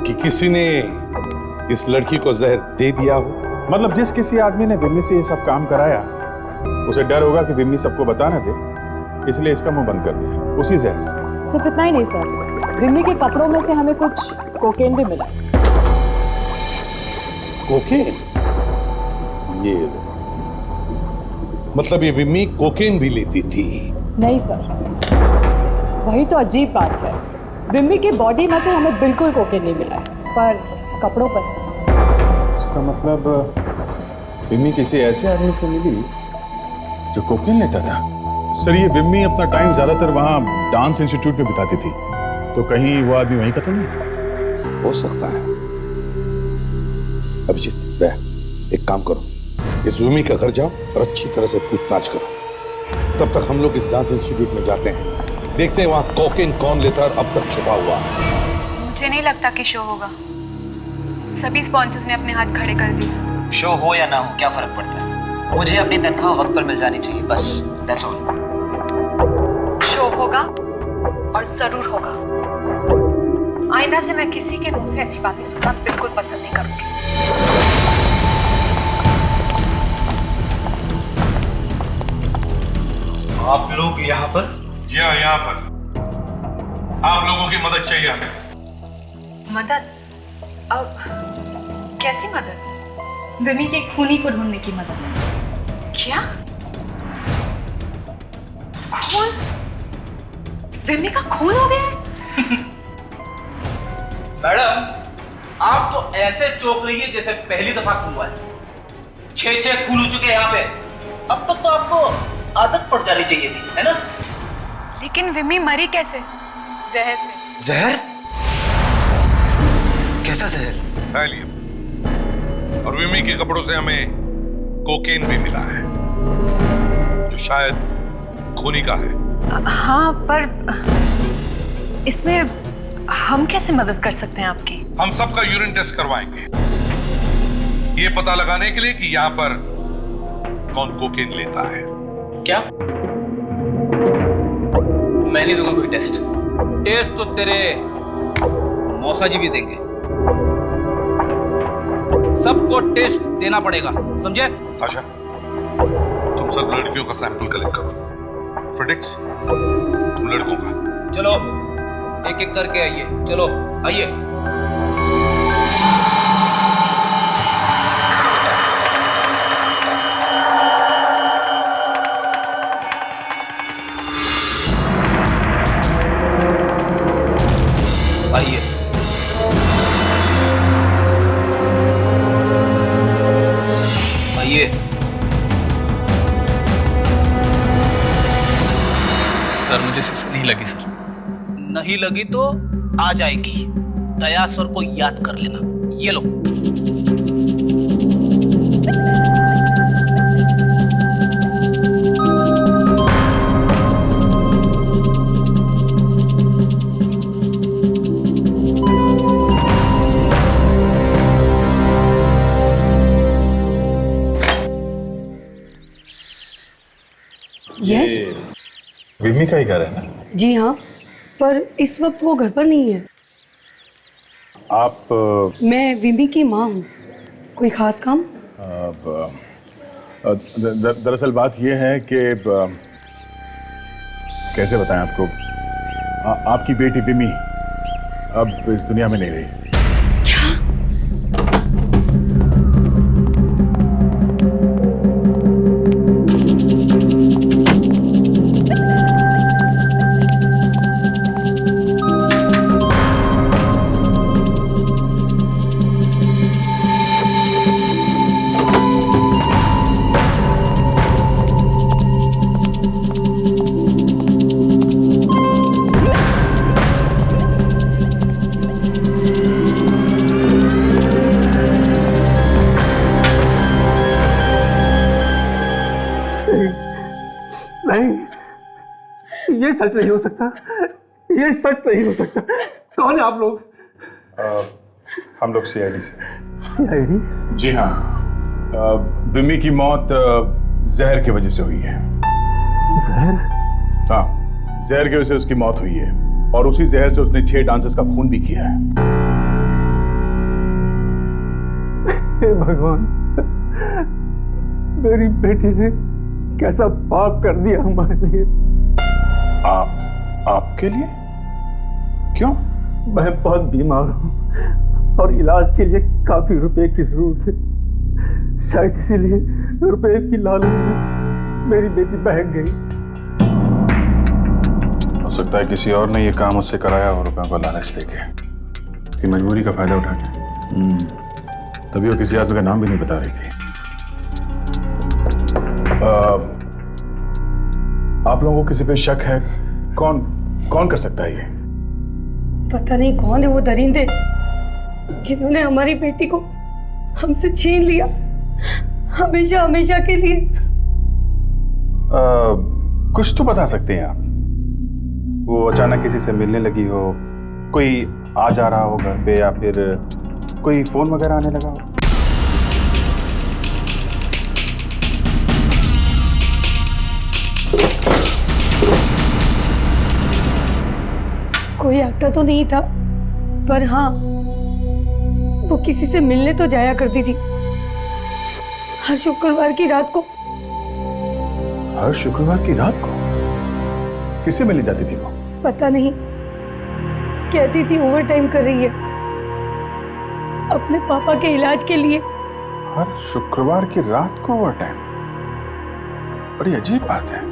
कि किसी ने इस लड़की को जहर दे दिया हो। मतलब जिस किसी आदमी ने विम्मी से ये सब काम कराया उसे डर होगा कि विम्मी सबको बता ना दे, इसलिए इसका मुंह बंद कर दिया उसी जहर से। सिर्फ इतना ही नहीं सर, विम्मी के कपड़ों में से हमें कुछ कोकेन भी मिला। कोकेन? ये मतलब ये विम्मी कोकेन भी लेती थी? नहीं सर, वही तो अजीब बात है। विम्मी की बॉडी में से हमें बिल्कुल कोकेन नहीं मिला है, पर कपड़ों पर। इसका मतलब विम्मी किसी ऐसे आदमी से मिली जो कोकेन लेता था। सर ये विम्मी अपना टाइम ज्यादातर वहां डांस इंस्टीट्यूट में बिताती थी, तो कहीं वो आदमी वहीं का तो नहीं? हो सकता है। अभिजीत, एक काम करो, इस विम्मी का घर जाओ और अच्छी तरह से पूछताछ करो। तब तक हम लोग इस डांस इंस्टीट्यूट में जाते हैं, देखते हैं वहां कोकेन कौन लेता है और अब तक छुपा हुआ है। मुझे नहीं लगता कि शो होगा। सभी स्पॉन्सर्स ने अपने हाथ खड़े कर दिए। शो हो या ना हो क्या फर्क पड़ता है, मुझे अपनी तनख्वाह वक्त पर मिल जानी चाहिए, बस दैट्स ऑल। शो होगा और जरूर होगा। आइंदा से मैं किसी के मुंह से ऐसी बातें सुनना बिल्कुल पसंद नहीं करूंगी। आप लोग यहाँ पर? जी हाँ, यहाँ पर। आप लोगों की मदद चाहिए हमें। मदद? अब कैसी मदद? विमी के खूनी को ढूंढने की मदद। क्या? खून? विमी का खून हो गया है? मैडम, आप तो ऐसे चौंक रही है जैसे पहली दफा खून हुआ है। 6 खून हो चुके हैं यहाँ पे। अब तक तो आपको आदत पड़ जानी चाहिए थी, है ना? लेकिन विमी मरी कैसे? जहर से। जहर? कैसा जहर? थैलियम। और विमी के कपड़ों से हमें कोकेन भी मिला है, जो शायद खूनी का है। हाँ, पर इसमें हम कैसे मदद कर सकते हैं आपकी? हम सबका यूरिन टेस्ट करवाएंगे, ये पता लगाने के लिए कि यहाँ पर कौन कोकेन लेता है। क्या? मैं नहीं दूंगा कोई टेस्ट। टेस्ट तो तेरे मौसा जी भी देंगे। सबको टेस्ट देना पड़ेगा, समझे? आशा, तुम सब लड़कियों का सैंपल कलेक्ट करो। फ्रेडिक्स, तुम लड़कों का। चलो एक एक करके आइए। चलो आइए। आइए। आइए। सर मुझे सुस्ती नहीं लगी सर। नहीं लगी तो आ जाएगी। दया सर को याद कर लेना। ये लो। यस, विमी का ही घर है ना? जी हाँ, पर इस वक्त वो घर पर नहीं है। आप मैं विमी की माँ हूँ। कोई खास काम? दरअसल बात यह है कि कैसे बताएं आपको, आपकी बेटी विमी अब इस दुनिया में नहीं रही। क्या? नहीं, ये सच नहीं हो सकता, ये सच नहीं हो सकता। कौन है आप लोग? हम लोग सीआईडी से। सीआईडी? जी हाँ, विमी की मौत जहर की वजह से हुई है। जहर? हाँ, जहर की वजह से उसकी मौत हुई है और उसी जहर से उसने 6 डांसर्स का खून भी किया है। हे भगवान, मेरी बेटी ने कैसा पाप कर दिया हमारे लिए। आपके लिए? क्यों? मैं बहुत बीमार हूँ और इलाज के लिए काफी रुपए की जरूरत है। शायद इसीलिए रुपए की लालच में मेरी बेटी बहक गई। हो सकता है किसी और ने ये काम उससे कराया और रुपयों को लालच देके, कि मजबूरी का फायदा उठा के। तभी वो किसी आदमी का नाम भी नहीं बता रही थी। आप लोगों को किसी पे शक है? कौन कर सकता है ये? पता नहीं कौन है वो दरिंदे जिन्होंने हमारी बेटी को हमसे छीन लिया, हमेशा हमेशा के लिए। कुछ तो बता सकते हैं आप? वो अचानक किसी से मिलने लगी हो, कोई आ जा रहा हो घर पे, या फिर कोई फोन वगैरह आने लगा हो? कोई आता तो नहीं था, पर हाँ, वो किसी से मिलने तो जाया करती थी हर शुक्रवार की रात को। हर शुक्रवार की रात को? किससे मिलने जाती थी वो? पता नहीं, कहती थी ओवर टाइम कर रही है अपने पापा के इलाज के लिए। हर शुक्रवार की रात को ओवर टाइम? बड़ी अजीब बात है।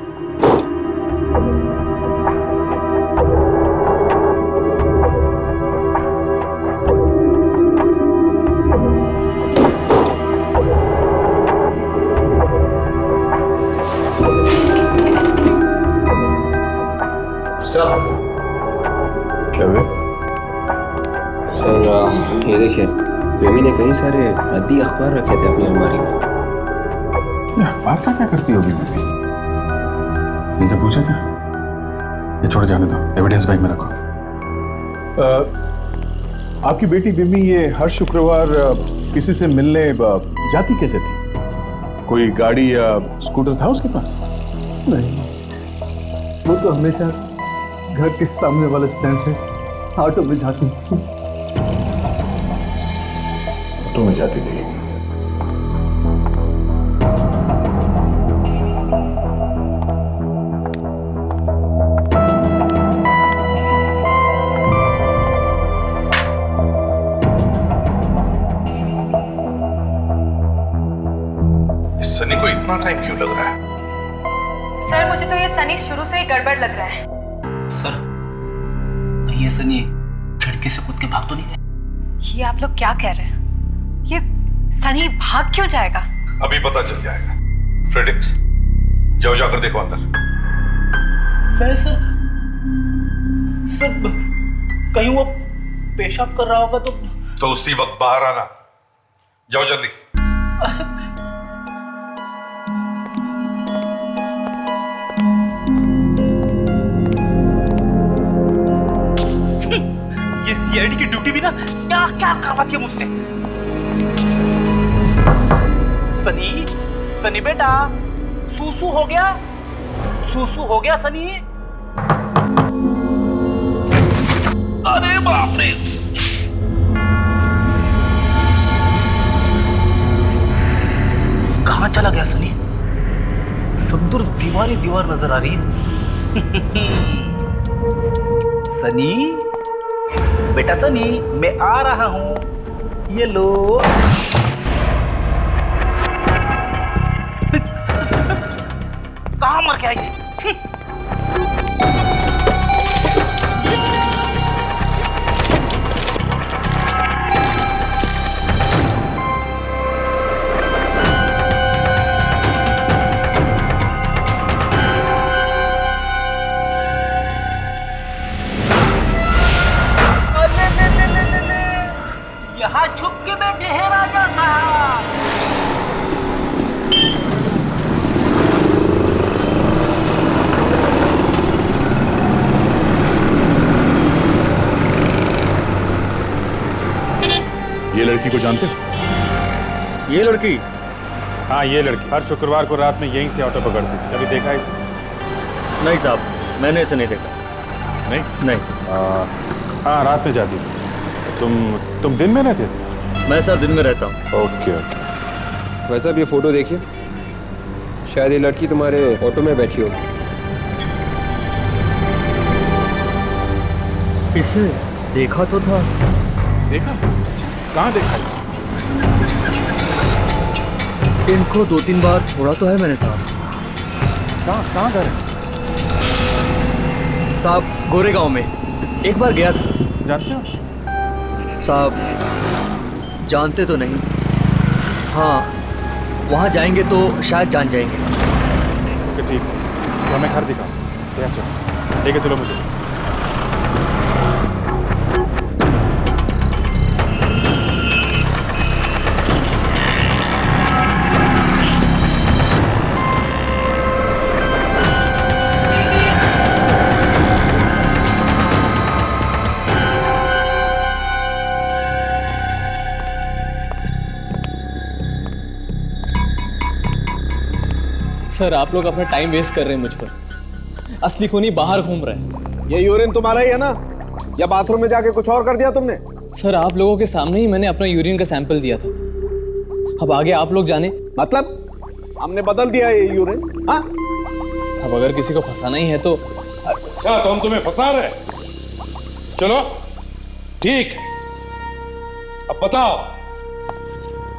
सर, क्या हुआ? सर ये देखिए, बेबी ने कई सारे रद्दी अखबार रखे थे अपनी अलमारी में। ये अखबार क्या करती होगी बेबी? इनसे पूछा क्या? ये छोड़ जाने दो, एविडेंस बैग में रखो। आपकी बेटी बिम्मी ये हर शुक्रवार किसी से मिलने जाती कैसे थी? कोई गाड़ी या स्कूटर था उसके पास? नहीं, वो तो हमेशा घर के सामने वाले स्टैंड से ऑटो में जाती थी। ऑटो में जाती थी? सनी को इतना टाइम क्यों लग रहा है? सर, मुझे तो ये सनी शुरू से ही गड़बड़ लग रहा है। सर, ये सनी खिड़की से कूद के भाग तो नहीं गए? ये आप लोग क्या कह रहे हैं? ये सनी भाग क्यों जाएगा? अभी पता चल जाएगा। फ्रेडिक्स, जाओ जाकर देखो अंदर। मैं सर कहीं वो पेशाब कर रहा होगा तो उसी वक्त बाहर आना। जाओ जल्दी। ये सीआईडी की ड्यूटी भी ना क्या क्या करवाती है मुझसे। सनी बेटा, सूसू हो गया? सूसू हो गया सनी? अरे बाप रे, कहां चला गया सनी? सब दूर दीवार ही दीवार नजर आ रही है। सनी बेटा, सनी मैं आ रहा हूं, ये लो। कहां मर गया ये? यहाँ छुप के बैठे हैं राजा साहब। लड़की को जानते हो? ये लड़की? हाँ, ये लड़की हर शुक्रवार को रात में यहीं से ऑटो पकड़ती थी। कभी देखा है इसे? नहीं साहब, मैंने इसे नहीं देखा। नहीं? हाँ, रात में जाती थी। तुम दिन में रहते थे? मैं सर दिन में रहता हूँ। ओके। वैसे अब ये फोटो देखिए, शायद ये लड़की तुम्हारे ऑटो में बैठी होगी। इसे देखा तो था। देखा? कहाँ देखा? इनको 2-3 बार छोड़ा तो है मैंने साहब। कहाँ घर है? साहब गोरेगांव में एक बार गया था। जानते हो? साहब जानते तो नहीं, हाँ वहाँ जाएंगे तो शायद जान जाएंगे। ओके ठीक है, तो हमें घर दिखाओ। ठीक है, चलो मुझे। सर आप लोग अपना टाइम वेस्ट कर रहे हैं मुझ पर। असली खूनी बाहर घूम रहा है। ये यूरिन तुम्हारा ही है ना, या बाथरूम में जाके कुछ और कर दिया तुमने? सर आप लोगों के सामने ही मैंने अपना यूरिन का सैंपल दिया था। अब आगे आप लोग जाने। मतलब हमने बदल दिया ये यूरिन? हाँ, अब अगर किसी को फंसाना ही है तो। अच्छा, तो हम तुम्हें फंसा रहे? चलो ठीक है, अब बताओ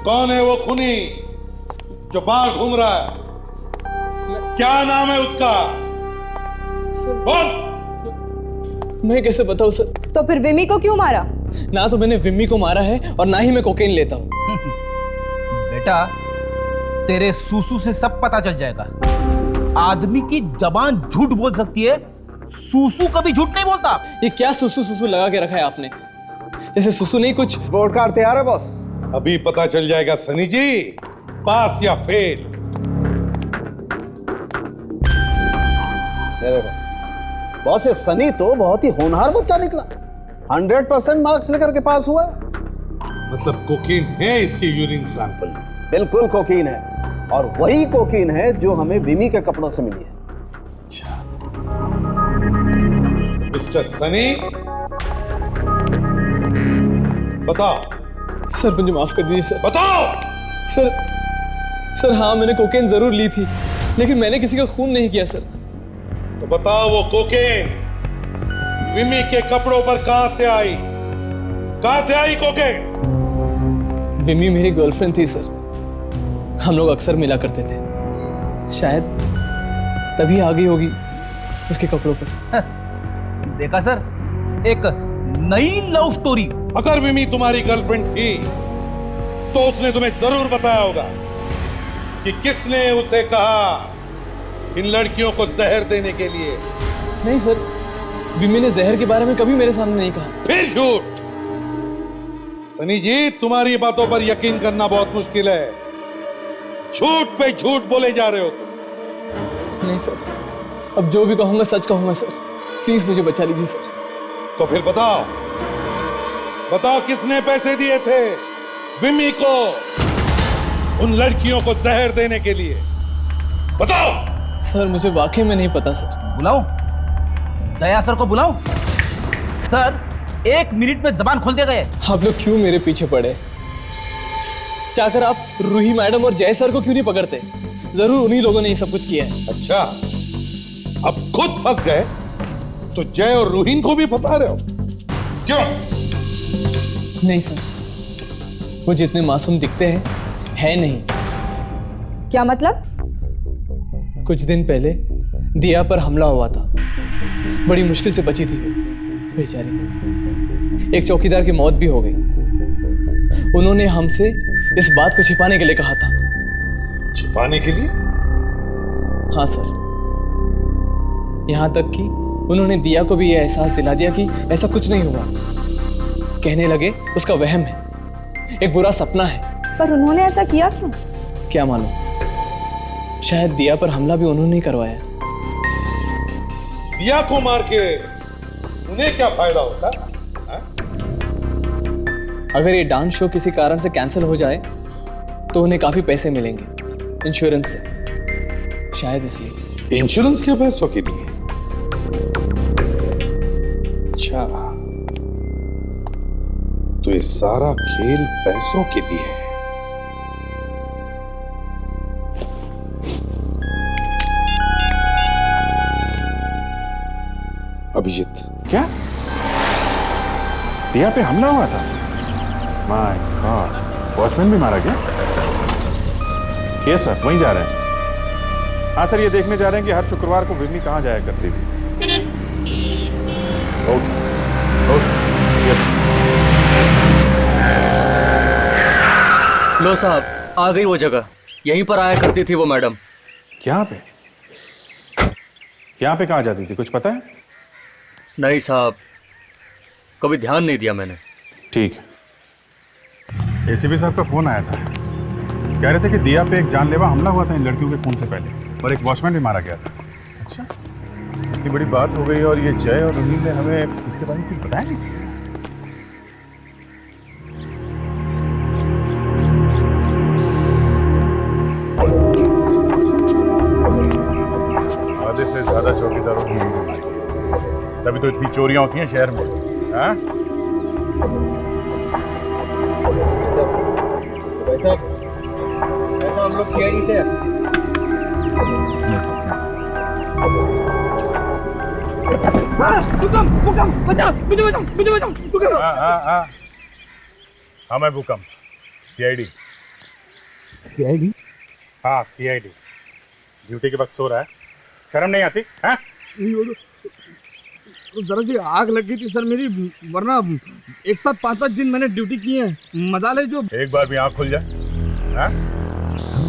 कौन है वो खूनी जो बाहर घूम रहा है? क्या नाम है उसका? बोल। मैं कैसे बताऊं सर? तो फिर विमी को क्यों मारा? ना तो मैंने विमी को मारा है और ना ही मैं कोकेन लेता हूँ। बेटा तेरे सूसू से सब पता चल जाएगा। आदमी की जबान झूठ बोल सकती है, सूसू कभी झूठ नहीं बोलता। ये क्या सूसू सूसू लगा के रखा है आपने? जैसे सूसू नहीं कुछ। बोर्ड कार्ड तैयार है बॉस? अभी पता चल जाएगा सनी जी, पास या फेल। देखो बॉस, ये सनी तो बहुत ही होनहार बच्चा निकला। 100% मार्क्स लेकर के पास हुआ। मतलब कोकीन है इसके यूरिन सैंपल? बिल्कुल कोकीन है, और वही कोकीन है जो हमें विमी के कपड़ों से मिली है। अच्छा, मिस्टर सनी बताओ। सर मुझे माफ कर दीजिए सर। बताओ। सर हाँ, मैंने कोकेन जरूर ली थी, लेकिन मैंने किसी का खून नहीं किया सर। तो बताओ वो कोकेन विमी के कपड़ों पर कहां से आई? कहां से आई कोकेन? विमी मेरी गर्लफ्रेंड थी सर, हम लोग अक्सर मिला करते थे। शायद तभी आ गई होगी उसके कपड़ों पर। देखा सर, एक नई लव स्टोरी। अगर विमी तुम्हारी गर्लफ्रेंड थी तो उसने तुम्हें जरूर बताया होगा कि किसने उसे कहा इन लड़कियों को जहर देने के लिए। नहीं सर, विमी ने जहर के बारे में कभी मेरे सामने नहीं कहा। फिर झूठ। सनी जी, तुम्हारी बातों पर यकीन करना बहुत मुश्किल है। झूठ पे झूठ बोले जा रहे हो तुम। नहीं सर, अब जो भी कहूंगा सच कहूंगा सर। प्लीज मुझे बचा लीजिए सर। तो फिर बताओ किसने पैसे दिए थे विमी को उन लड़कियों को जहर देने के लिए? बताओ। सर मुझे वाकई में नहीं पता सर। बुलाओ दया सर को, बुलाओ। सर 1 मिनट में जबान खोल दे गए। आप लोग क्यों मेरे पीछे पड़े? क्या कर आप रूही मैडम और जय सर को क्यों नहीं पकड़ते? जरूर उन्हीं लोगों ने ये सब कुछ किया है। अच्छा, अब खुद फंस गए तो जय और रूहीन को भी फंसा रहे हो? क्यों? नहीं सर, वो जितने मासूम दिखते हैं है नहीं। क्या मतलब? कुछ दिन पहले दिया पर हमला हुआ था। बड़ी मुश्किल से बची थी वो बेचारी। एक चौकीदार की मौत भी हो गई। उन्होंने हमसे इस बात को छिपाने के लिए कहा था। छिपाने के लिए? हाँ सर, यहां तक कि उन्होंने दिया को भी यह एहसास दिला दिया कि ऐसा कुछ नहीं हुआ। कहने लगे उसका वहम है, एक बुरा सपना है। पर उन्होंने ऐसा किया क्यों? क्या मालूम, शायद दिया पर हमला भी उन्होंने ही करवाया। दिया को मार के उन्हें क्या फायदा होता? अगर ये डांस शो किसी कारण से कैंसिल हो जाए तो उन्हें काफी पैसे मिलेंगे इंश्योरेंस से, शायद इसलिए। इंश्योरेंस के पैसों के लिए? अच्छा, तो ये सारा खेल पैसों के लिए है। अभिजीत, क्या दिया पे हमला हुआ था? माय गॉड, वॉचमैन भी मारा गया? यस सर, वहीं जा रहे हैं। हाँ सर, ये देखने जा रहे हैं कि हर शुक्रवार को विमी कहाँ जाया करती थी। Okay okay yes. लो साहब, आ गई वो जगह, यहीं पर आया करती थी वो मैडम। यहाँ पे? यहाँ पे कहाँ जाती थी, कुछ पता है? नहीं साहब, कभी ध्यान नहीं दिया मैंने। ठीक है। एसीपी साहब का फोन आया था, कह रहे थे कि दिया पे एक जानलेवा हमला हुआ था इन लड़कियों के खून से पहले, और एक वॉचमैन भी मारा गया था। अच्छा, इतनी बड़ी बात हो गई और ये जय और रुही ने हमें इसके बारे में कुछ बताया नहीं। आधे से ज्यादा चौकीदारों की तभी तो इतनी चोरियां होती हैं शहर में। हाँ? हम लोग सीआईडी से हाँ मैं भूकंप, सीआईडी। सीआईडी? हाँ सीआईडी। ड्यूटी के वक्त सो रहा है, शर्म नहीं आती? हाँ? तो जरा सी आग लग गई थी सर मेरी, वरना एक साथ 5-5 दिन मैंने ड्यूटी की है। मजा ले जो एक बार भी आँख खुल जाए। हाँ?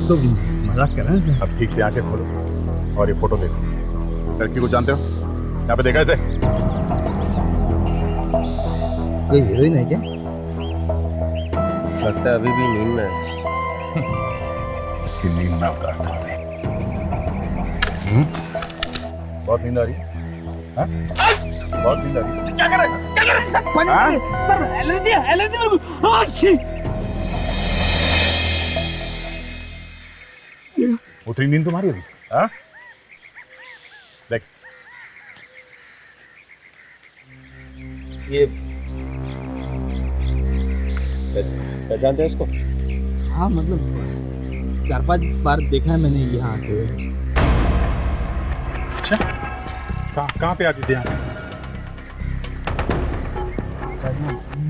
तो मजाक कर रहे हैं। अब ठीक से आंखें खोलो और ये फोटो देखो। इस लड़की को जानते हो? यहाँ पे देखा इसे? कोई हीरोइन है क्या? लगता है अभी भी नींद में है। इसकी नींद में उतारता हूँ। बहुत नींद आ रही है? हाँ? बहुत नींद आ रही है? क्या कर रहे हैं? क्या कर रहे हैं? सर एलर्जी है, एलर्जी मेरे को। उतरी नींद तुम्हारी अभी? हाँ? देख ये पहचानते हैं इसको? हाँ मतलब 4-5 बार देखा है मैंने यहाँ आते हुए। अच्छा, कहाँ पे आती थी यहाँ?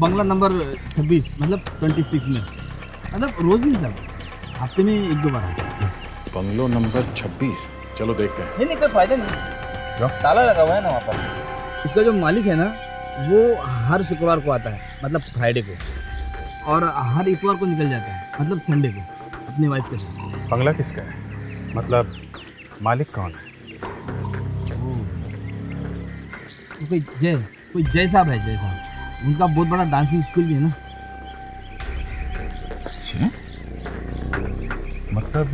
बंगला नंबर 26 मतलब 26 में, मतलब रोज नहीं सर, हफ्ते में 1-2 बार आता है। बंगलो नंबर 26, चलो देखते हैं। नहीं कोई फायदा नहीं, क्यों? ताला लगा हुआ है ना वहाँ पर। उसका जो मालिक है ना, वो हर शुक्रवार को आता है, मतलब फ्राइडे को, और हर इतवार को निकल जाता है, मतलब संडे को, अपनी वाइफ के साथ। बंगला किसका है? मतलब मालिक कौन है? कोई जय साहब है, जय साहब। उनका बहुत बड़ा डांसिंग स्कूल भी है ना। अच्छा, मतलब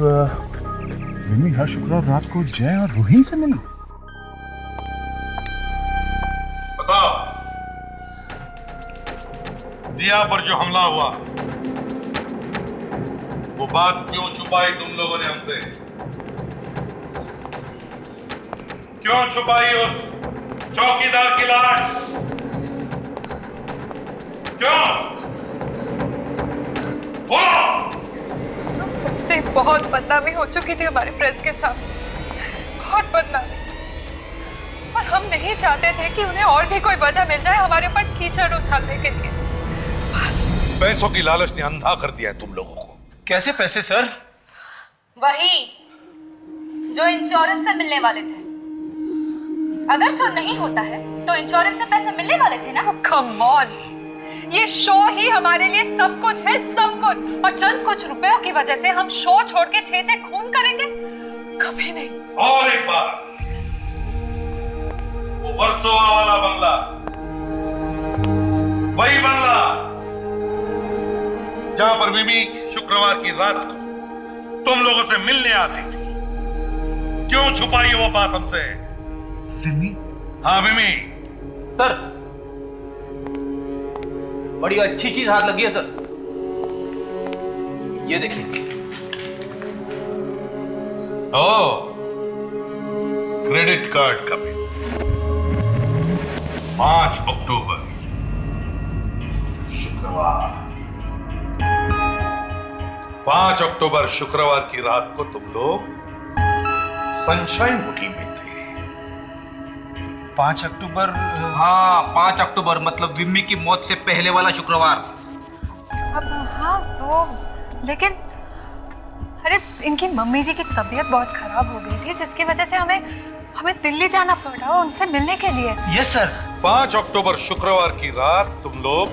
रिमी हर शुक्रवार रात को जय और रूही से मिली? बताओ, दिया पर जो हमला हुआ वो बात क्यों छुपाई तुम लोगों ने हमसे? क्यों छुपाई उस चौकीदार की लाश? क्यों? बोलो! से बहुत बदनामी हो चुकी थी हमारे प्रेस के साथ, बहुत बदनामी, और हम नहीं चाहते थे कि उन्हें और भी कोई वजह मिल जाए हमारे ऊपर कीचड़ उछालने के लिए। बस पैसों की लालच ने अंधा कर दिया है तुम लोगों को। कैसे पैसे सर? वही जो इंश्योरेंस से मिलने वाले थे। अगर शो नहीं होता है तो इंश्योरेंस से पैसे मिलने वाले थे ना। कम ऑन, ये शो ही हमारे लिए सब कुछ है, सब कुछ, और चंद कुछ रुपयों की वजह से हम शो छोड़ के 6 खून करेंगे? कभी नहीं। और एक बार, वो वर्सोवा वाला बंगला, वही बंगला जहां पर विमी शुक्रवार की रात को तुम लोगों से मिलने आती थी, क्यों छुपाई वो बात हमसे? विमी? हाँ विमी। सर बड़ी अच्छी चीज हाथ लगी है सर। ये देखिए। क्रेडिट कार्ड का बिल 5 अक्टूबर शुक्रवार। 5 अक्टूबर शुक्रवार की रात को तुम लोग सनशाइन होटल में थे। 5 अक्टूबर? हाँ, 5 अक्टूबर मतलब विम्मी की मौत से पहले वाला शुक्रवार। अब हाँ वो, लेकिन अरे इनकी मम्मी जी की तबीयत बहुत खराब हो गई थी, जिसकी वजह से हमें दिल्ली जाना पड़ा उनसे मिलने के लिए। Yes sir. 5 अक्टूबर शुक्रवार की रात तुम लोग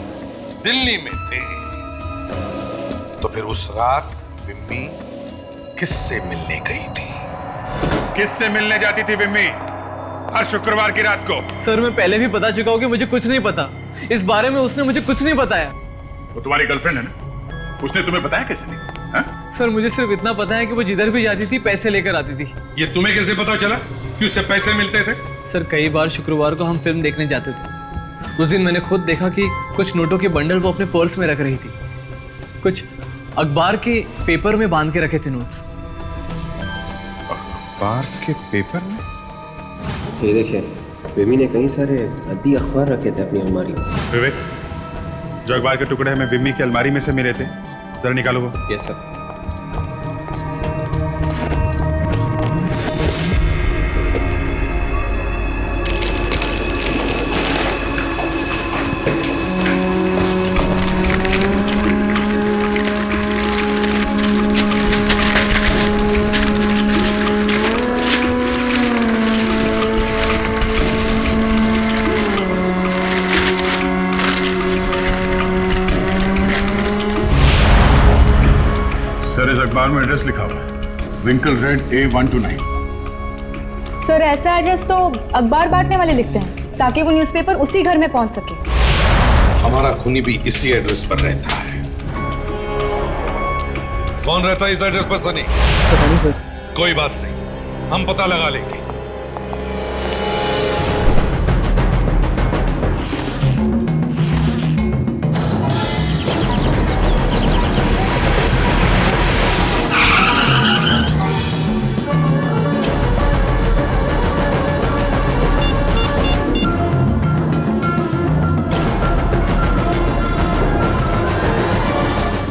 दिल्ली में थे, तो फिर उस रात विम्मी किससे मिलने गई थी? किससे मिलने जाती थी विम्मी हर शुक्रवार की रात को? सर मैं पहले भी बता चुका हूँ कि मुझे कुछ नहीं पता इस बारे में। उसने मुझे कुछ नहीं बताया। वो तुम्हारी गर्लफ्रेंड है ना, उसने तुम्हें बताया कैसे नहीं? सर मुझे सिर्फ इतना पता है कि वो जिधर भी जाती थी पैसे लेकर आती थी। ये तुम्हें कैसे पता चला कि उससे पैसे मिलते थे? सर कई बार शुक्रवार को हम फिल्म देखने जाते थे। उस दिन मैंने खुद देखा कि कुछ नोटों के बंडल वो अपने पर्स में रख रही थी, कुछ अखबार के पेपर में बांध के रखे थे नोट्स। अखबार के पेपर में? ये देखिए, विमी ने कई सारे अद्दी अखबार रखे थे अपनी अलमारी में। विवेक, जो अखबार के टुकड़े हमें विमी की अलमारी में से मिले थे, जरा निकालो वो। Yes sir. सर इस अखबार में एड्रेस लिखा हुआ है, विंकल रेड A129। सर ऐसा एड्रेस तो अखबार बांटने वाले लिखते हैं ताकि वो न्यूज़पेपर उसी घर में पहुंच सके। हमारा खूनी भी इसी एड्रेस पर रहता है। कौन रहता है इस एड्रेस पर सनी? पता नहीं सर। कोई बात नहीं, हम पता लगा लेंगे।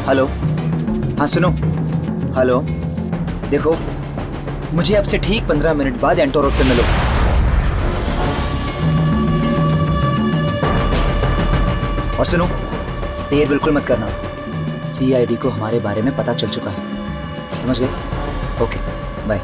हेलो, हाँ सुनो, हेलो, देखो मुझे आपसे ठीक 15 मिनट बाद एंटो रोड पे मिलो। और सुनो, देर बिल्कुल मत करना, CID को हमारे बारे में पता चल चुका है, समझ गए? Okay bye.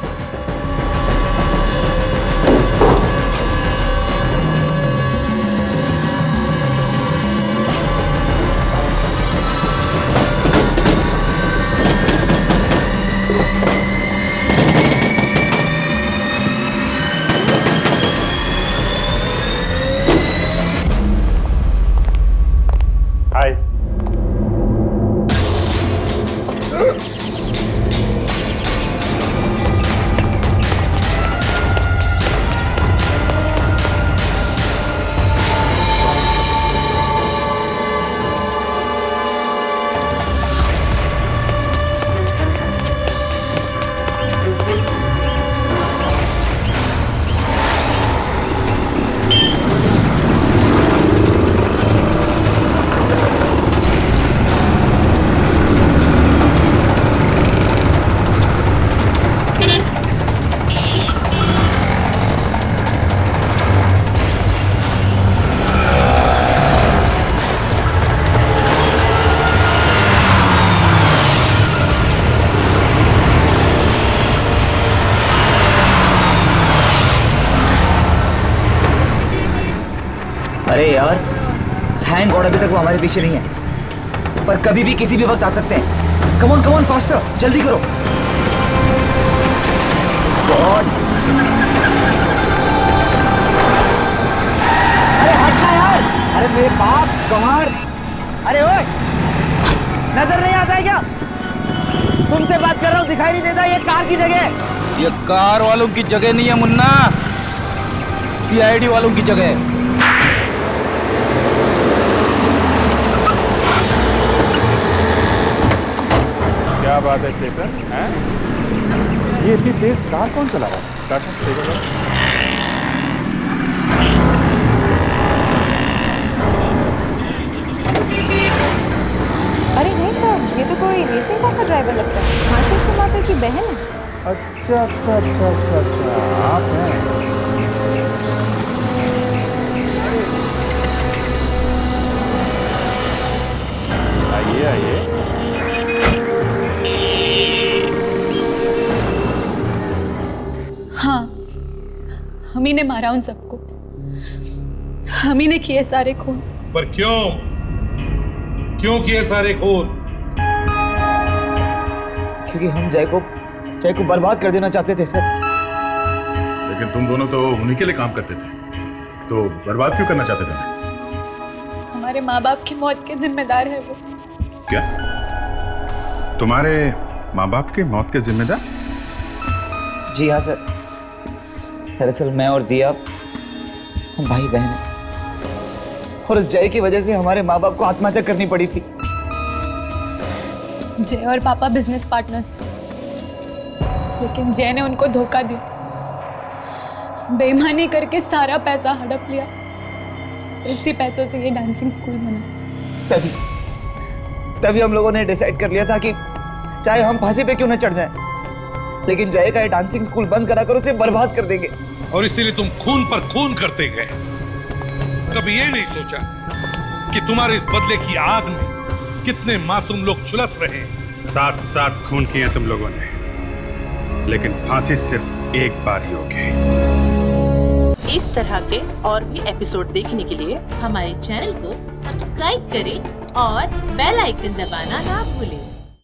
अरे यार, थैंक गॉड अभी तक वो हमारे पीछे नहीं है, पर कभी भी किसी भी वक्त आ सकते हैं। कम ऑन फास्टर, जल्दी करो। गॉड, अरे हटना यार, अरे मेरे बाप कमार, अरे ओए, नजर नहीं आता है क्या? तुमसे बात कर रहा हूँ, दिखाई नहीं देता? ये कार की जगह है। ये कार वालों की जगह नहीं है मुन्ना, CID वालों की जगह है। क्या बात है चेतन, हैं? ये इतनी तेज कार कौन चला रहा है? टाटा टेबल है। अरे नहीं साहब, ये तो कोई रेसिंग कार का ड्राइवर लगता है। मार्केट शमाकर की बहन है। अच्छा अच्छा अच्छा अच्छा अच्छा, आप हैं। आइए आइए। हाँ, हम ही ने मारा उन सबको, हम ही ने किए सारे खून। पर क्यों? क्यों किए सारे खून? क्योंकि हम जय को बर्बाद कर देना चाहते थे सर। लेकिन तुम दोनों तो उन्हीं के लिए काम करते थे, तो बर्बाद क्यों करना चाहते थे? हमारे माँ बाप की मौत के जिम्मेदार है वो। क्या? तुम्हारे माँ बाप के मौत के जिम्मेदार? जी हाँ सर। दरअसल मैं और दिया हम भाई बहन हैं, और इस जय की वजह से हमारे माँ बाप को आत्महत्या करनी पड़ी थी। जय और पापा बिजनेस पार्टनर्स थे, लेकिन जय ने उनको धोखा दिया, बेईमानी करके सारा पैसा हड़प लिया। उसी पैसों से ये डांसिंग स्कूल बना। तभी हम लोगों ने डिसाइड कर लिया था कि चाहे हम फांसी पे क्यों न चढ़ जाएं, लेकिन जय का ये डांसिंग स्कूल बंद करा कर उसे बर्बाद कर देंगे। और इसीलिए तुम खून पर खून करते गए। कभी ये नहीं सोचा कि तुम्हारे इस बदले की आग में कितने मासूम लोग झुलस रहे हैं। साथ साथ खून किए तुम लोगों ने, लेकिन फांसी सिर्फ एक बार ही होगी। इस तरह के और भी एपिसोड देखने के लिए हमारे चैनल को सब्सक्राइब करें और बेल आइकन दबाना ना भूलें।